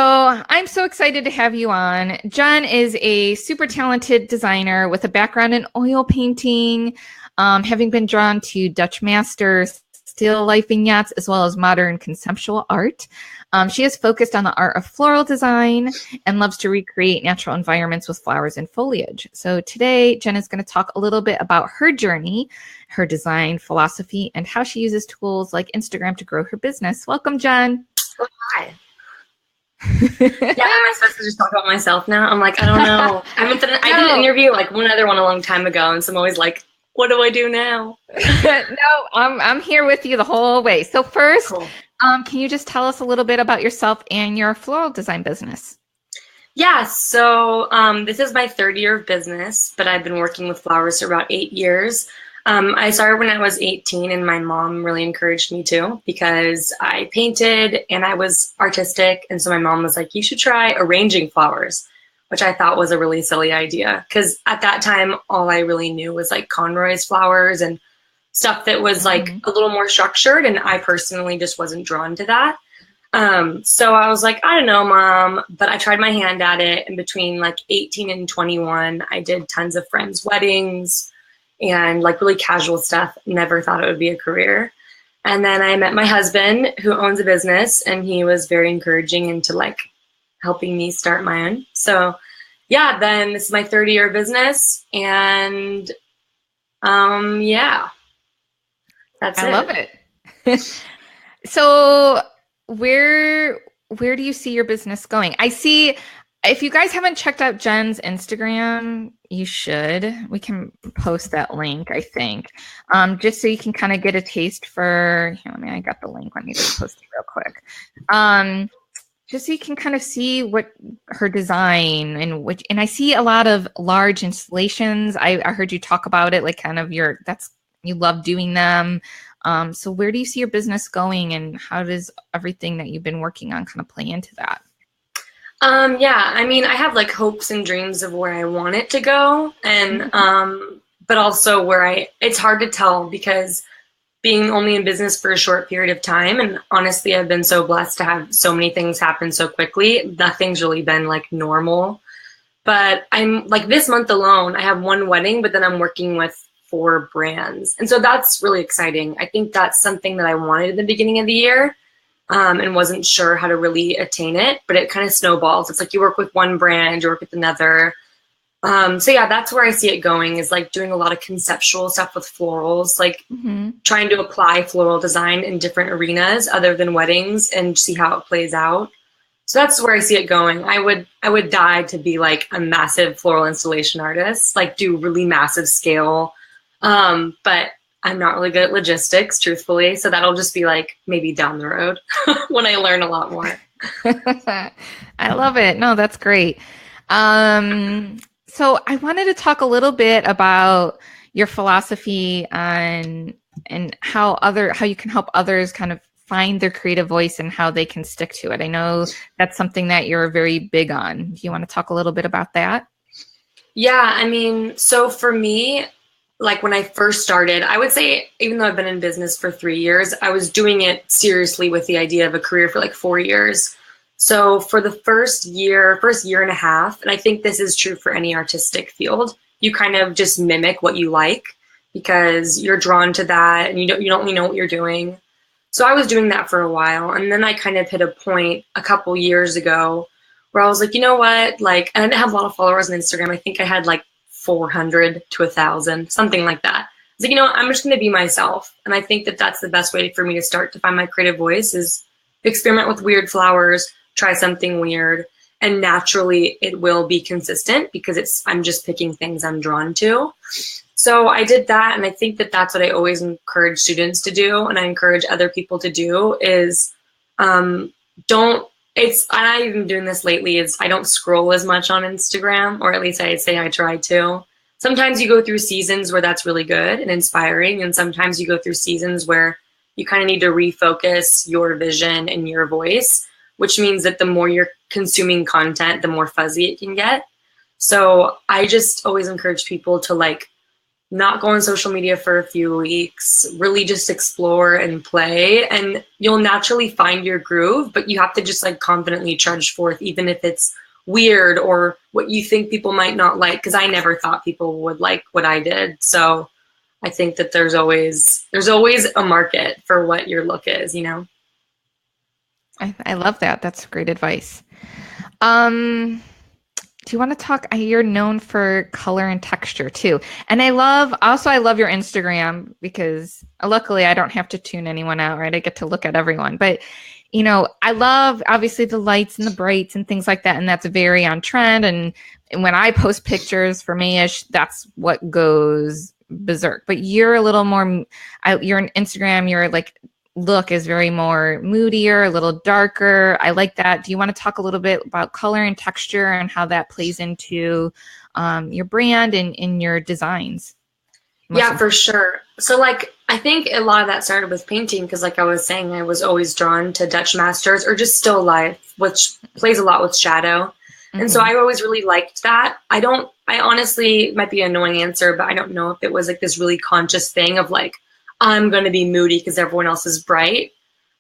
I'm so excited to have you on. Jen is a super talented designer with a background in oil painting, having been drawn to Dutch masters, still life vignettes, as well as modern conceptual art. She is focused on the art of floral design and loves to recreate natural environments with flowers and foliage. So today, Jen is going to talk a little bit about her journey, her design philosophy, and how she uses tools like Instagram to grow her business. Welcome, Jen. Oh, hi. Yeah, am I supposed to just talk about myself now? I'm like, I don't know. I did an interview, like one other one a long time ago, and so I'm always like, what do I do now? No, I'm here with you the whole way. So first, cool. Can you just tell us a little bit about yourself and your floral design business? Yeah, so this is my 3rd year of business, but I've been working with flowers for about 8 years. I started when I was 18, and my mom really encouraged me to because I painted and I was artistic. And so my mom was like, you should try arranging flowers, which I thought was a really silly idea because at that time, all I really knew was like Conroy's flowers and stuff that was like a little more structured. And I personally just wasn't drawn to that. So I was like, I don't know, Mom, but I tried my hand at it. And between like 18 and 21, I did tons of friends' weddings and like really casual stuff. Never thought it would be a career. And then I met my husband who owns a business, and he was very encouraging into like helping me start my own. So yeah, then this is my 3rd year of business, and yeah, that's it. I love it. So where do you see your business going? I see, if you guys haven't checked out Jen's Instagram, you should. We can post that link, I think, just so you can kind of get a taste for, I got the link. Let me just post it real quick. Just so you can kind of see what her design and I see a lot of large installations. I heard you talk about it, like kind of you love doing them. So where do you see your business going, and how does everything that you've been working on kind of play into that? Yeah, I mean, I have like hopes and dreams of where I want it to go, and but also it's hard to tell because being only in business for a short period of time, and honestly, I've been so blessed to have so many things happen so quickly. Nothing's really been like normal. But I'm like this month alone, I have one wedding, but then I'm working with 4 brands. And so that's really exciting. I think that's something that I wanted at the beginning of the year, and wasn't sure how to really attain it, but it kind of snowballs. It's like you work with one brand, you work with another. So yeah, that's where I see it going, is like doing a lot of conceptual stuff with florals, like trying to apply floral design in different arenas other than weddings and see how it plays out. So that's where I see it going. I would die to be like a massive floral installation artist, like do really massive scale. But I'm not really good at logistics, truthfully. So that'll just be like maybe down the road when I learn a lot more. I love it. No, that's great. So I wanted to talk a little bit about your philosophy on and how you can help others kind of find their creative voice and how they can stick to it. I know that's something that you're very big on. Do you want to talk a little bit about that? Yeah, I mean, so for me, like when I first started, I would say, even though I've been in business for 3 years, I was doing it seriously with the idea of a career for like 4 years. So for the first year and a half, and I think this is true for any artistic field, you kind of just mimic what you like because you're drawn to that and you don't really know what you're doing. So I was doing that for a while. And then I kind of hit a point a couple years ago where I was like, you know what? Like, and I didn't have a lot of followers on Instagram. I think I had like 400 to 1,000, something like that. I was like, you know what? I'm just going to be myself. And I think that that's the best way for me to start to find my creative voice is experiment with weird flowers, try something weird, and naturally it will be consistent because I'm just picking things I'm drawn to. So I did that, and I think that that's what I always encourage students to do, and I encourage other people to do is I'm not even doing this lately, is I don't scroll as much on Instagram, or at least I'd say I try to. Sometimes you go through seasons where that's really good and inspiring, and sometimes you go through seasons where you kind of need to refocus your vision and your voice, which means that the more you're consuming content, the more fuzzy it can get. So I just always encourage people to like not go on social media for a few weeks, really just explore and play, and you'll naturally find your groove, but you have to just like confidently charge forth, even if it's weird or what you think people might not like, because I never thought people would like what I did. So I think that there's always a market for what your look is, you know? I love that. That's great advice. Do you want to talk? You're known for color and texture too. And I love your Instagram because luckily I don't have to tune anyone out, right? I get to look at everyone. But, you know, I love obviously the lights and the brights and things like that. And that's very on trend. And when I post pictures for Mayesh, that's what goes berserk. But you're a little more, you're on Instagram, you're like, look is very more moodier, a little darker. I like that. Do you want to talk a little bit about color and texture and how that plays into your brand and in your designs? Yeah, for sure. So like, I think a lot of that started with painting because like I was saying, I was always drawn to Dutch masters or just still life, which plays a lot with shadow. And so I always really liked that. I honestly, it might be an annoying answer, but I don't know if it was like this really conscious thing of like, I'm going to be moody because everyone else is bright.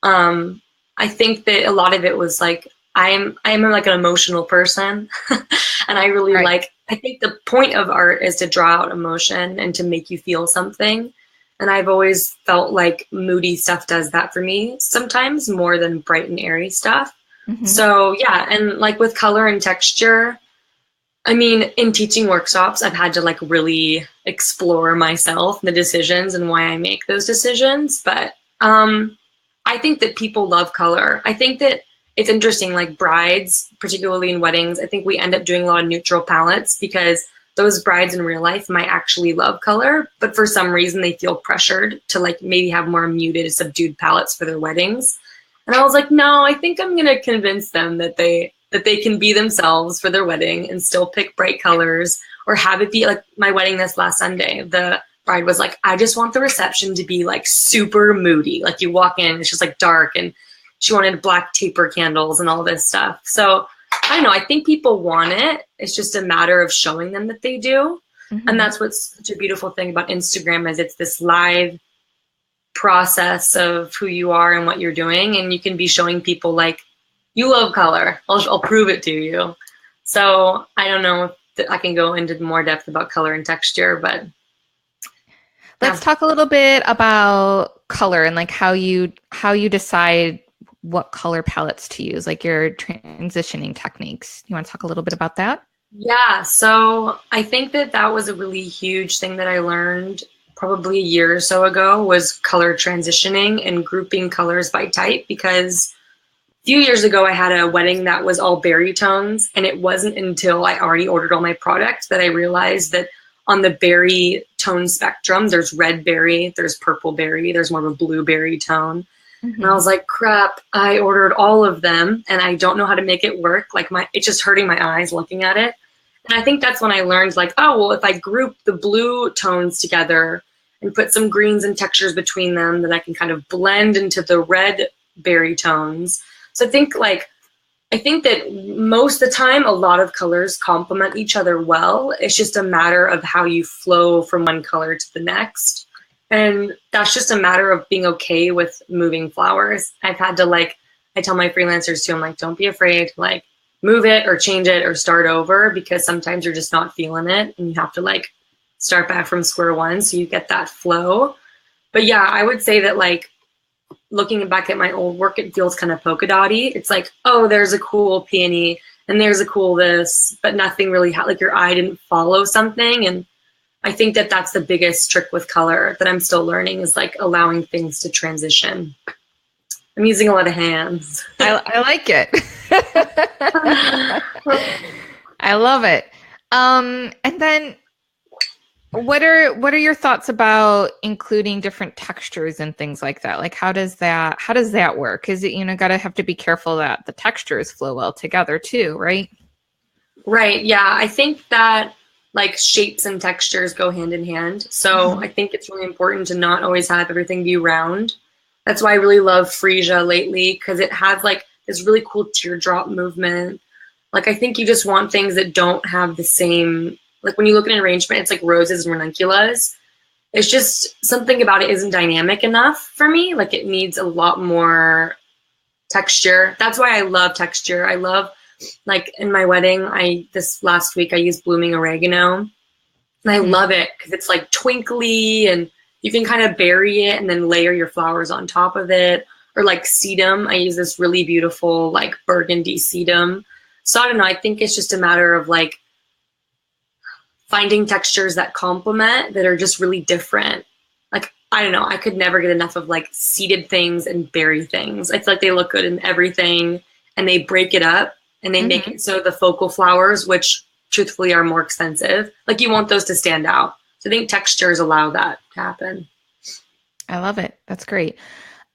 I think that a lot of it was like, I'm like an emotional person and I really I think the point of art is to draw out emotion and to make you feel something. And I've always felt like moody stuff does that for me sometimes more than bright and airy stuff. So yeah. And like with color and texture, I mean, in teaching workshops, I've had to like really explore myself, the decisions and why I make those decisions. But I think that people love color. I think that it's interesting, like brides, particularly in weddings, I think we end up doing a lot of neutral palettes because those brides in real life might actually love color, but for some reason they feel pressured to like maybe have more muted, subdued palettes for their weddings. And I was like, no, I think I'm going to convince them that they can be themselves for their wedding and still pick bright colors or have it be like my wedding this last Sunday. The bride was like, I just want the reception to be like super moody. Like you walk in, it's just like dark, and she wanted black taper candles and all this stuff. So I don't know. I think people want it. It's just a matter of showing them that they do. And that's what's such a beautiful thing about Instagram is it's this live process of who you are and what you're doing. And you can be showing people like, you love color. I'll prove it to you. So I don't know if I can go into more depth about color and texture, but let's talk a little bit about color and like how you decide what color palettes to use, like your transitioning techniques. You want to talk a little bit about that? Yeah, so I think that was a really huge thing that I learned probably a year or so ago, was color transitioning and grouping colors by type, because a few years ago I had a wedding that was all berry tones, and it wasn't until I already ordered all my products that I realized that on the berry tone spectrum, there's red berry, there's purple berry, there's more of a blueberry tone. Mm-hmm. And I was like, crap, I ordered all of them and I don't know how to make it work. Like it's just hurting my eyes looking at it. And I think that's when I learned, like, oh, well, if I group the blue tones together and put some greens and textures between them, then I can kind of blend into the red berry tones. So I think that most of the time, a lot of colors complement each other well. It's just a matter of how you flow from one color to the next. And that's just a matter of being okay with moving flowers. I've had to, like, I tell my freelancers too, I'm like, don't be afraid to, like, move it or change it or start over, because sometimes you're just not feeling it and you have to, like, start back from square one so you get that flow. But yeah, I would say that, like, looking back at my old work, it feels kind of polka dotty. It's like, oh, there's a cool peony and there's a cool this, but nothing really, like, your eye didn't follow something. And I think that that's the biggest trick with color that I'm still learning, is like allowing things to transition. I'm using a lot of hands. I like it. I love it. And then what are your thoughts about including different textures and things like that? Like, how does that work? Is it, gotta have to be careful that the textures flow well together too, right? Right. Yeah. I think that, like, shapes and textures go hand in hand. So I think it's really important to not always have everything be round. That's why I really love freesia lately, because it has, like, this really cool teardrop movement. Like, I think you just want things that don't have the same, like, when you look at an arrangement, it's like roses and ranunculus. It's just something about it isn't dynamic enough for me. Like, it needs a lot more texture. That's why I love texture. I love, like, in my wedding, this last week I used blooming oregano, and I love it because it's, like, twinkly, and you can kind of bury it and then layer your flowers on top of it. Or, like, sedum, I use this really beautiful, like, burgundy sedum. So I don't know, I think it's just a matter of, like, finding textures that complement, that are just really different. Like, I don't know, I could never get enough of, like, seeded things and berry things. I feel like they look good in everything, and they break it up, and they make it so the focal flowers, which truthfully are more expensive, like, you want those to stand out. So I think textures allow that to happen. I love it. That's great.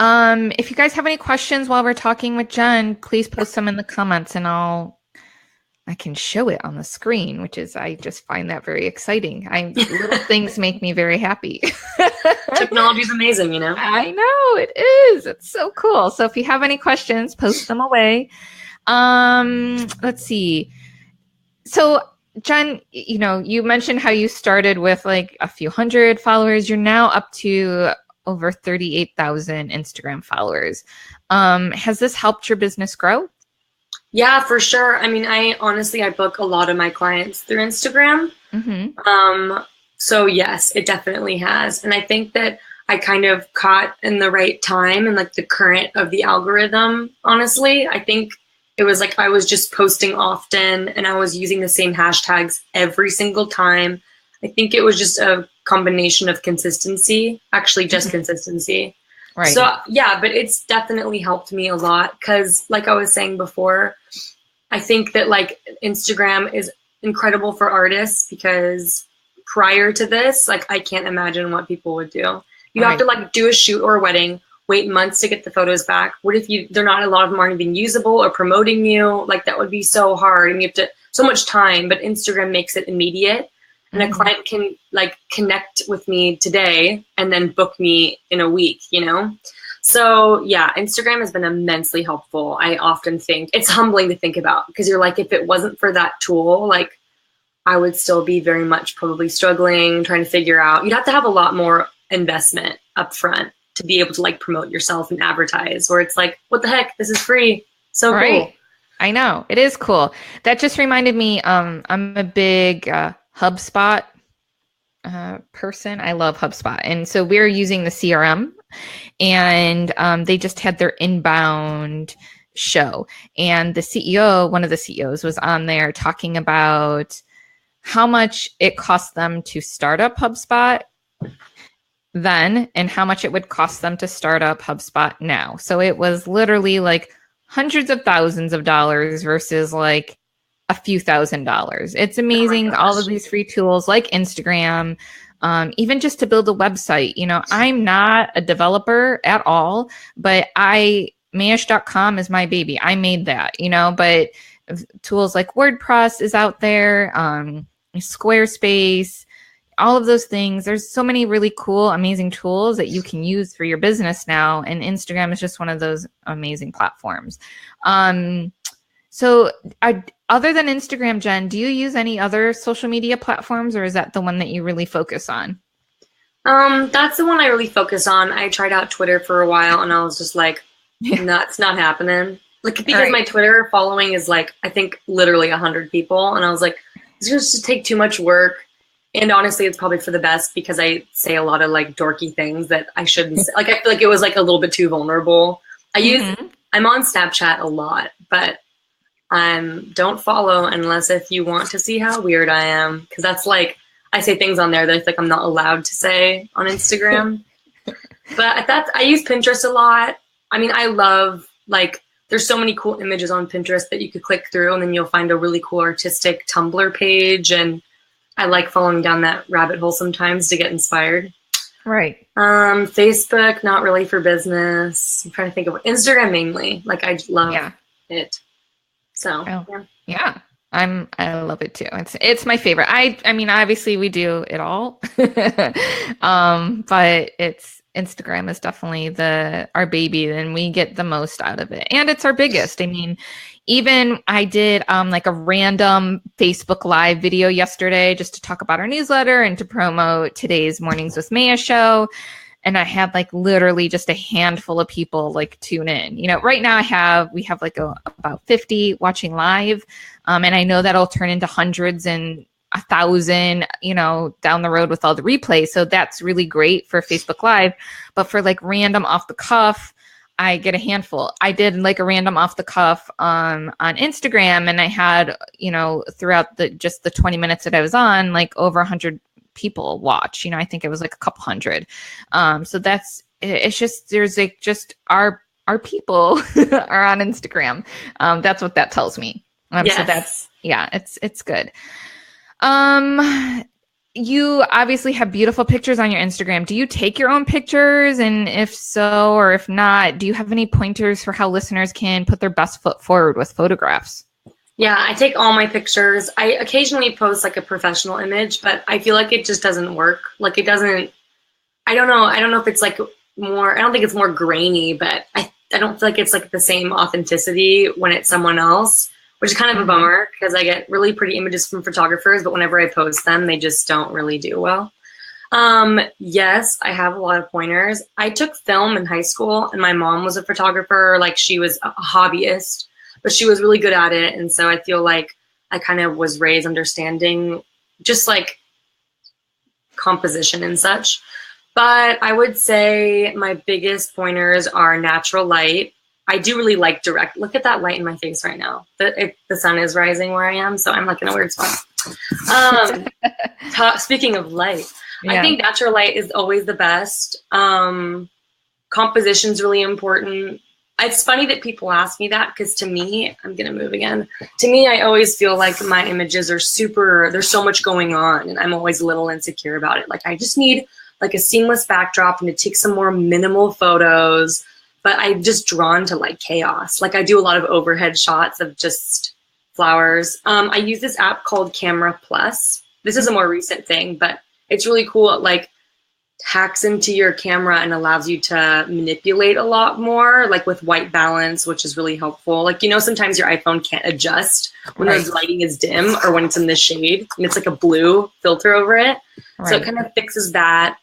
If you guys have any questions while we're talking with Jen, please post them in the comments, and I can show it on the screen, which is, I just find that very exciting. Little things make me very happy. Technology is amazing, you know? I know it is. It's so cool. So if you have any questions, post them away. Let's see. So Jen, you mentioned how you started with, like, a few hundred followers. You're now up to over 38,000 Instagram followers. Has this helped your business grow? Yeah, for sure. I mean, I book a lot of my clients through Instagram. So yes, it definitely has. And I think that I kind of caught in the right time and, like, the current of the algorithm, honestly. I think it was like I was just posting often and I was using the same hashtags every single time. I think it was just a combination of consistency, actually just consistency. Right. So yeah, but it's definitely helped me a lot, because, like I was saying before, I think that, like, Instagram is incredible for artists, because prior to this, like, I can't imagine what people would do. You have to, like, do a shoot or a wedding, wait months to get the photos back. What if a lot of them aren't even usable or promoting you? Like, that would be so hard, and you have to, so much time, but Instagram makes it immediate. And a client can, like, connect with me today and then book me in a week, So yeah, Instagram has been immensely helpful. I often think it's humbling to think about, because you're like, if it wasn't for that tool, like, I would still be very much probably struggling, trying to figure out. You'd have to have a lot more investment up front to be able to, like, promote yourself and advertise, where it's like, what the heck, this is free. So cool. I know. It is cool. That just reminded me, I'm a big HubSpot person. I love HubSpot. And so we're using the CRM, and they just had their inbound show. And the CEO, one of the CEOs, was on there talking about how much it cost them to start up HubSpot then and how much it would cost them to start up HubSpot now. So it was literally like hundreds of thousands of dollars versus like a few $1,000s. It's amazing. All of these free tools like Instagram, even just to build a website. You know, I'm not a developer at all, but Mayesh.com is my baby. I made that, you know, but tools like WordPress is out there, Squarespace, all of those things. There's so many really cool, amazing tools that you can use for your business now. And Instagram is just one of those amazing platforms. So other than Instagram, Jen, do you use any other social media platforms, or is that the one that you really focus on? That's the one I really focus on. I tried out Twitter for a while and I was just like, that's not happening. Like, because my Twitter following is like, I think literally 100 people. And I was like, it's going to take too much work. And honestly, it's probably for the best because I say a lot of like dorky things that I shouldn't say. Like, I feel like it was like a little bit too vulnerable. I'm on Snapchat a lot, but don't follow unless if you want to see how weird I am. Because that's like, I say things on there that I feel like I'm not allowed to say on Instagram. But I use Pinterest a lot. I mean, I love, like, there's so many cool images on Pinterest that you could click through and then you'll find a really cool artistic Tumblr page. And I like following down that rabbit hole sometimes to get inspired. Right. Facebook, not really for business. I'm trying to think of Instagram mainly. Like, I love it. So, yeah. I love it too. It's my favorite. I mean, obviously we do it all. But Instagram is definitely our baby, and we get the most out of it. And it's our biggest. I mean, even I did like a random Facebook Live video yesterday just to talk about our newsletter and to promote today's Mornings with Maya show. And I had like literally just a handful of people like tune in. You know, right now we have like about 50 watching live. And I know that'll turn into hundreds and 1,000, you know, down the road with all the replays. So that's really great for Facebook Live. But for like random off the cuff, I get a handful. I did like a random off the cuff on Instagram, and I had, you know, throughout the 20 minutes that I was on, like over 100 people watch. You know, I think it was like a couple hundred. So it's just, there's like just our people are on Instagram. That's what that tells me. Yes. So that's, it's good. You obviously have beautiful pictures on your Instagram. Do you take your own pictures? And if so, or if not, do you have any pointers for how listeners can put their best foot forward with photographs? Yeah, I take all my pictures. I occasionally post like a professional image, but I feel like it just doesn't work. Like, it doesn't, I don't know if it's like more, I don't think it's more grainy, but I don't feel like it's like the same authenticity when it's someone else, which is kind of a bummer because I get really pretty images from photographers, but whenever I post them, they just don't really do well. Yes, I have a lot of pointers. I took film in high school and my mom was a photographer. Like, she was a hobbyist, but she was really good at it. And so I feel like I kind of was raised understanding just like composition and such. But I would say my biggest pointers are natural light. I do really like direct. Look at that light in my face right now. The sun is rising where I am, so I'm like in a weird spot. Speaking of light, I think natural light is always the best. Composition is really important. It's funny that people ask me that because to me, I'm going to move again. To me, I always feel like my images are there's so much going on and I'm always a little insecure about it. Like, I just need like a seamless backdrop and to take some more minimal photos, but I'm just drawn to like chaos. Like, I do a lot of overhead shots of just flowers. I use this app called Camera Plus. This is a more recent thing, but it's really cool. It like hacks into your camera and allows you to manipulate a lot more, like with white balance, which is really helpful. Like, you know, sometimes your iPhone can't adjust when the lighting is dim or when it's in the shade and it's like a blue filter over it. Right. So it kind of fixes that.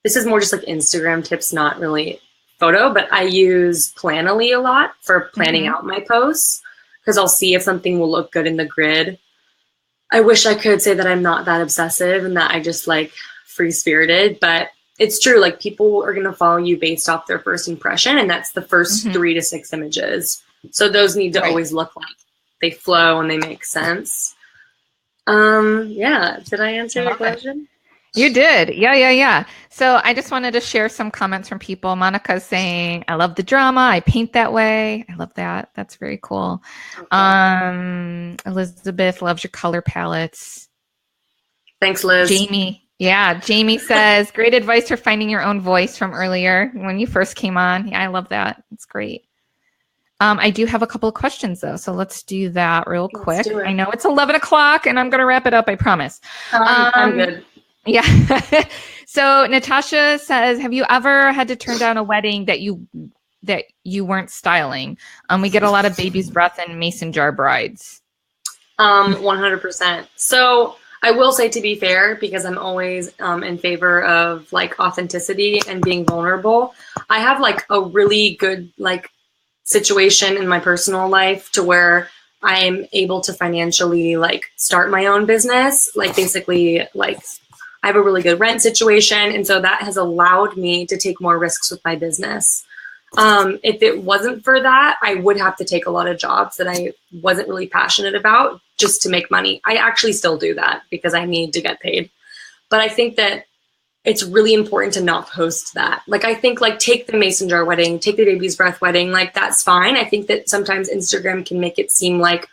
This is more just like Instagram tips, not really photo, but I use Planoly a lot for planning out my posts because I'll see if something will look good in the grid. I wish I could say that I'm not that obsessive and that I just like free spirited, but it's true. Like people are going to follow you based off their first impression. And that's the first 3 to 6 images. So those need to always look like they flow and they make sense. Yeah. Did I answer your question? You did. Yeah. So I just wanted to share some comments from people. Monica's saying, I love the drama. I paint that way. I love that. That's very cool. Okay. Elizabeth loves your color palettes. Thanks, Liz. Jamie says, great advice for finding your own voice from earlier when you first came on. Yeah, I love that. It's great. I do have a couple of questions though. So let's do that real quick. I know it's 11 o'clock and I'm going to wrap it up. I promise. I'm good. Yeah. So Natasha says, have you ever had to turn down a wedding that you weren't styling? We get a lot of baby's breath and mason jar brides. 100%. So I will say, to be fair, because I'm always in favor of like authenticity and being vulnerable, I have like a really good like situation in my personal life to where I'm able to financially like start my own business. Like basically like I have a really good rent situation. And so that has allowed me to take more risks with my business. If it wasn't for that, I would have to take a lot of jobs that I wasn't really passionate about just to make money. I actually still do that because I need to get paid. But I think that it's really important to not post that. Like, I think like take the mason jar wedding, take the baby's breath wedding, like that's fine. I think that sometimes Instagram can make it seem like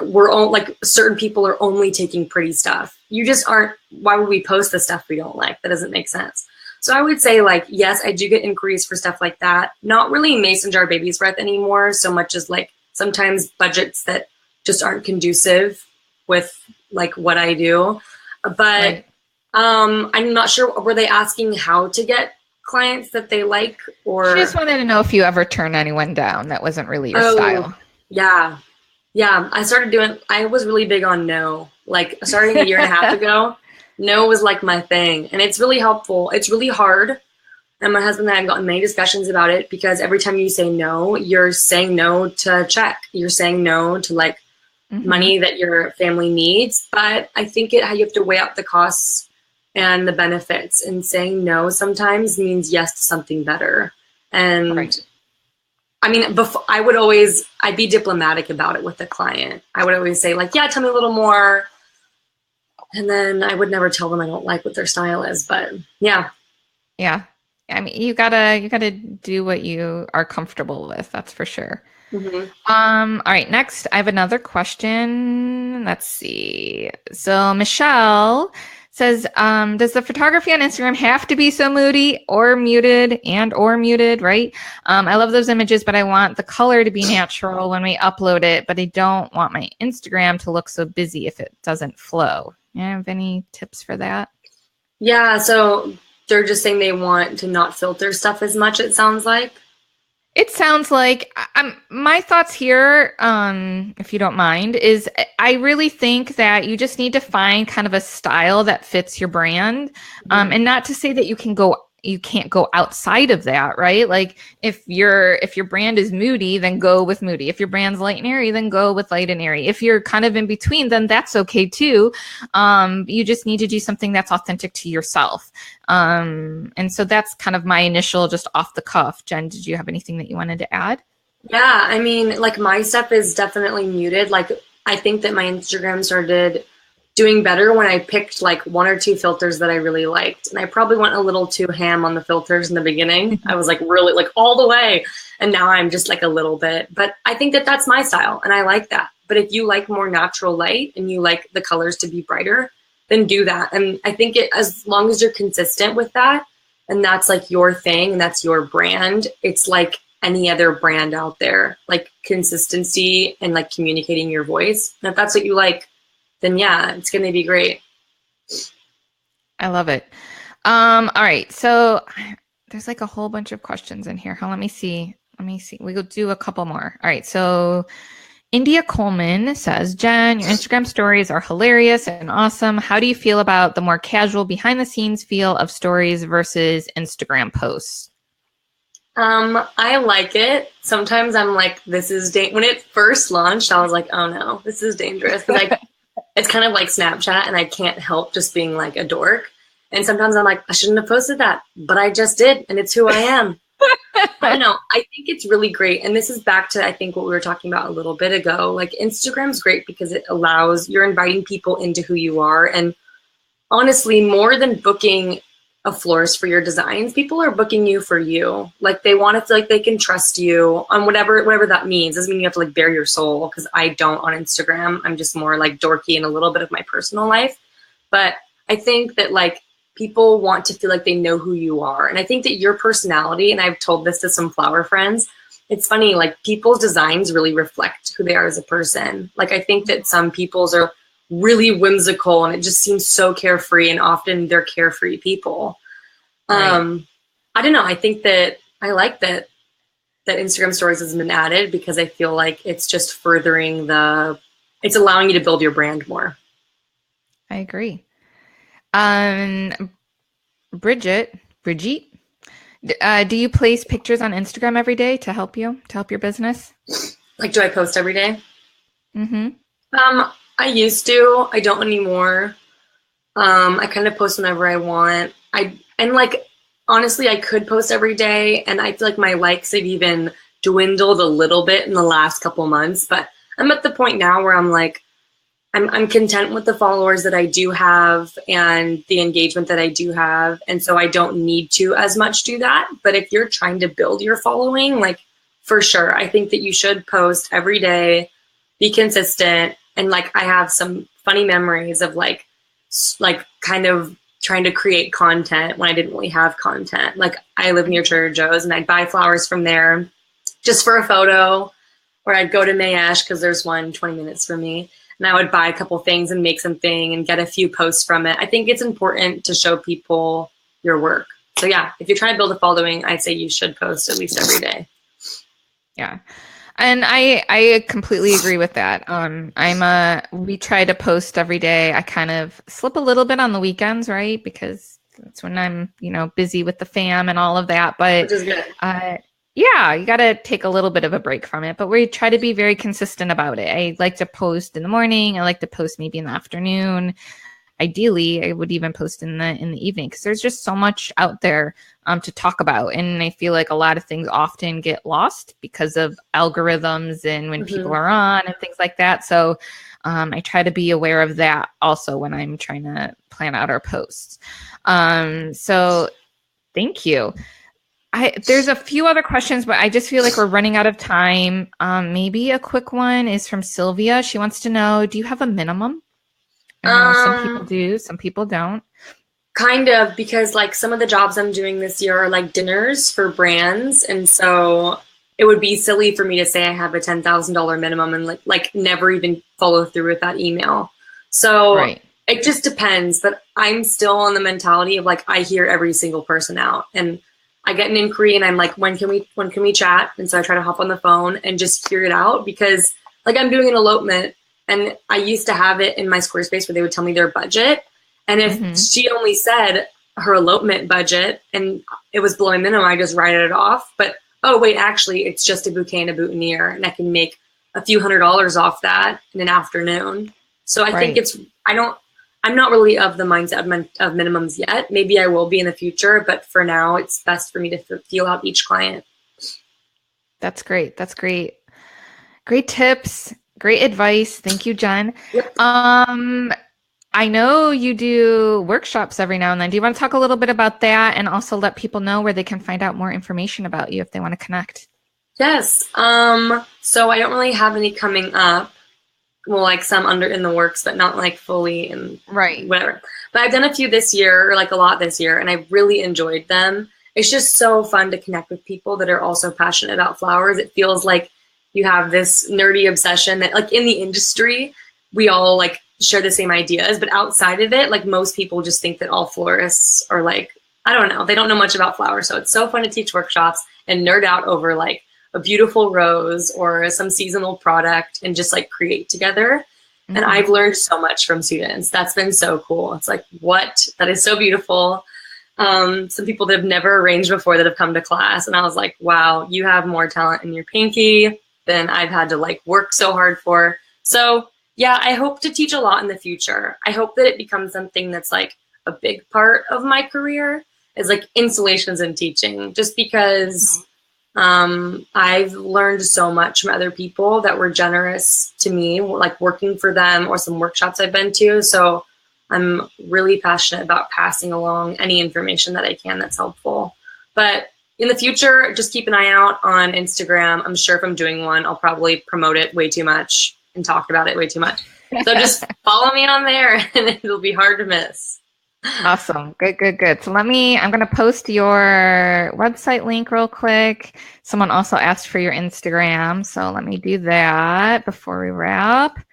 we're all like certain people are only taking pretty stuff. You just aren't. Why would we post the stuff we don't like? That doesn't make sense. So I would say like, yes, I do get inquiries for stuff like that. Not really mason jar baby's breath anymore so much as like sometimes budgets that just aren't conducive with like what I do. But I'm not sure, were they asking how to get clients that they like, or? She just wanted to know if you ever turned anyone down that wasn't really your style. Yeah. I was really big on no, like starting a year and a half ago. No was like my thing, and it's really helpful. It's really hard. And my husband and I have gotten many discussions about it because every time you say no, you're saying no to a check. You're saying no to like money that your family needs. But I think you have to weigh out the costs and the benefits, and saying no sometimes means yes to something better. And I mean, I'd be diplomatic about it with the client. I would always say like, yeah, tell me a little more. And then I would never tell them I don't like what their style is, but yeah. Yeah. I mean, you gotta do what you are comfortable with. That's for sure. All right. Next, I have another question. Let's see. So Michelle says, does the photography on Instagram have to be so moody or muted right? I love those images, but I want the color to be natural when we upload it, but I don't want my Instagram to look so busy if it doesn't flow. You have any tips for that? Yeah, so they're just saying they want to not filter stuff as much, it sounds like. It sounds like my thoughts here, if you don't mind, is I really think that you just need to find kind of a style that fits your brand, and not to say that you can't go outside of that, right? Like if your brand is moody, then go with moody. If your brand's light and airy, then go with light and airy. If you're kind of in between, then that's okay too. You just need to do something that's authentic to yourself. And so that's kind of my initial, just off the cuff. Jen, did you have anything that you wanted to add? Yeah, I mean, like my stuff is definitely muted. Like I think that my Instagram started doing better when I picked like 1 or 2 filters that I really liked. And I probably went a little too ham on the filters in the beginning. I was like really like all the way. And now I'm just like a little bit, but I think that that's my style and I like that. But if you like more natural light and you like the colors to be brighter, then do that. And I think as long as you're consistent with that, and that's like your thing and that's your brand, it's like any other brand out there, like consistency and like communicating your voice. And if that's what you like, then yeah, it's going to be great. I love it. All right. So there's like a whole bunch of questions in here. Let me see. We'll do a couple more. All right. So India Coleman says, Jen, your Instagram stories are hilarious and awesome. How do you feel about the more casual behind the scenes feel of stories versus Instagram posts? I like it. Sometimes I'm like, this is when it first launched, I was like, oh no, this is dangerous. Like, it's kind of like Snapchat, and I can't help just being like a dork. And sometimes I'm like, I shouldn't have posted that, but I just did, and it's who I am. I don't know. I think it's really great. And this is back to, I think, what we were talking about a little bit ago. Like, Instagram's great because it allows, you're inviting people into who you are. And honestly, more than booking a florist for your designs, people are booking you for you. Like, they want to feel like they can trust you on whatever that means. Doesn't mean you have to like bare your soul, because I don't on Instagram. I'm just more like dorky and a little bit of my personal life. But I think that like people want to feel like they know who you are. And I think that your personality, and I've told this to some flower friends, it's funny, like people's designs really reflect who they are as a person. Like, I think that some people's are really whimsical and it just seems so carefree, and often they're carefree people. Right. I don't know. I think that I like that Instagram stories has been added, because I feel like it's just furthering it's allowing you to build your brand more. I agree. Bridget, do you place pictures on Instagram every day to help your business? Like, do I post every day? Mm-hmm. I used to. I don't anymore. I kind of post whenever I want. Honestly, I could post every day, and I feel like my likes have even dwindled a little bit in the last couple months. But I'm at the point now where I'm like, I'm content with the followers that I do have and the engagement that I do have. And so I don't need to as much do that. But if you're trying to build your following, like, for sure, I think that you should post every day, be consistent. And like, I have some funny memories of like kind of trying to create content when I didn't really have content. Like, I live near Trader Joe's, and I'd buy flowers from there just for a photo, or I'd go to Mayesh because there's one 20 minutes from me. And I would buy a couple things and make something and get a few posts from it. I think it's important to show people your work. So yeah, if you're trying to build a following, I'd say you should post at least every day. Yeah. And I completely agree with that. We try to post every day. I kind of slip a little bit on the weekends, right? Because that's when I'm, busy with the fam and all of that. But which is good. Yeah, you got to take a little bit of a break from it, but we try to be very consistent about it. I like to post in the morning. I like to post maybe in the afternoon. Ideally, I would even post in the evening, because there's just so much out there to talk about. And I feel like a lot of things often get lost because of algorithms and when people are on and things like that. So I try to be aware of that also when I'm trying to plan out our posts. So thank you. There's a few other questions, but I just feel like we're running out of time. Maybe a quick one is from Sylvia. She wants to know, do you have a minimum? I know some people do, some people don't. Kind of, because like some of the jobs I'm doing this year are like dinners for brands. And so it would be silly for me to say I have a $10,000 minimum and like never even follow through with that email. So It just depends. But I'm still on the mentality of like, I hear every single person out, and I get an inquiry and I'm like, when can we chat? And so I try to hop on the phone and just hear it out, because like I'm doing an elopement, and I used to have it in my Squarespace where they would tell me their budget. And if she only said her elopement budget and it was below my minimum, I just write it off. But, oh wait, actually it's just a bouquet and a boutonniere, and I can make a few $100s off that in an afternoon. So I think I'm not really of the mindset of minimums yet. Maybe I will be in the future, but for now, it's best for me to feel out each client. That's great. That's great. Great tips. Great advice. Thank you, Jen. Yep. I know you do workshops every now and then. Do you want to talk a little bit about that, and also let people know where they can find out more information about you if they want to connect? Yes. So I don't really have any coming up. Well, like some in the works, but not like fully and whatever. But I've done a few this year, or like a lot this year, and I really enjoyed them. It's just so fun to connect with people that are also passionate about flowers. It feels like you have this nerdy obsession that like in the industry, we all like share the same ideas, but outside of it, like most people just think that all florists are like, I don't know, they don't know much about flowers. So it's so fun to teach workshops and nerd out over like a beautiful rose or some seasonal product and just like create together. And I've learned so much from students. That's been so cool. It's like, what? That is so beautiful. Some people that have never arranged before that have come to class. And I was like, wow, you have more talent in your pinky than I've had to like work so hard for. So yeah, I hope to teach a lot in the future. I hope that it becomes something that's like a big part of my career is like installations and teaching, just because I've learned so much from other people that were generous to me, like working for them or some workshops I've been to. So I'm really passionate about passing along any information that I can that's helpful. But in the future, just keep an eye out on Instagram. I'm sure if I'm doing one, I'll probably promote it way too much and talk about it way too much. So just follow me on there and it'll be hard to miss. Awesome. Good. So I'm going to post your website link real quick. Someone also asked for your Instagram. So let me do that before we wrap.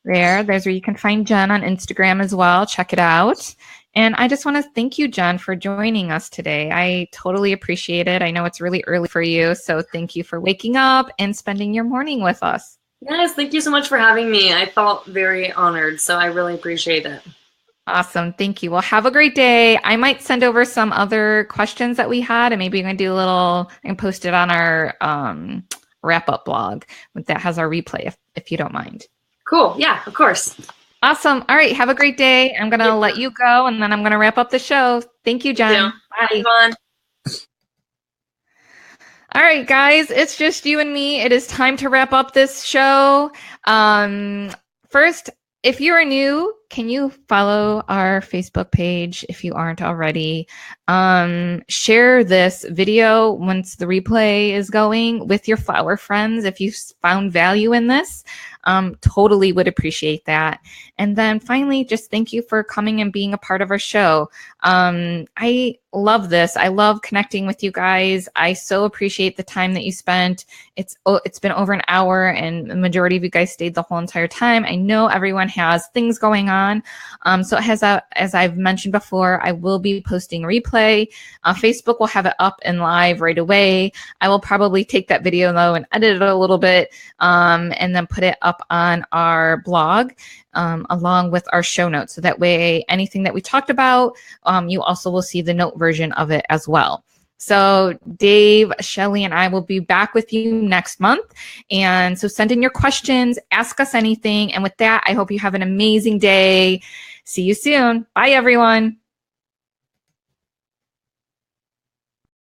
There's where you can find Jen on Instagram as well. Check it out. And I just want to thank you, Jen, for joining us today. I totally appreciate it. I know it's really early for you. So thank you for waking up and spending your morning with us. Yes, thank you so much for having me. I felt very honored. So I really appreciate it. Awesome. Thank you. Well, have a great day. I might send over some other questions that we had, and maybe I'm going to do a little and post it on our wrap-up blog that has our replay, if you don't mind. Cool. Yeah, of course. Awesome. All right. Have a great day. I'm going to let you go, and then I'm going to wrap up the show. Thank you, Jen. Bye, Yvonne. All right, guys. It's just you and me. It is time to wrap up this show. First, if you are new, can you follow our Facebook page if you aren't already? Share this video once the replay is going with your flower friends if you found value in this. Totally would appreciate that. And then finally, just thank you for coming and being a part of our show. I love this. I love connecting with you guys. I so appreciate the time that you spent. It's been over an hour, and the majority of you guys stayed the whole entire time. I know everyone has things going on. So as I've mentioned before, I will be posting a replay. Facebook will have it up and live right away. I will probably take that video though and edit it a little bit, and then put it up on our blog along with our show notes. So that way, anything that we talked about, you also will see the note version of it as well. So Dave, Shelley, and I will be back with you next month. And so send in your questions, ask us anything. And with that, I hope you have an amazing day. See you soon. Bye, everyone.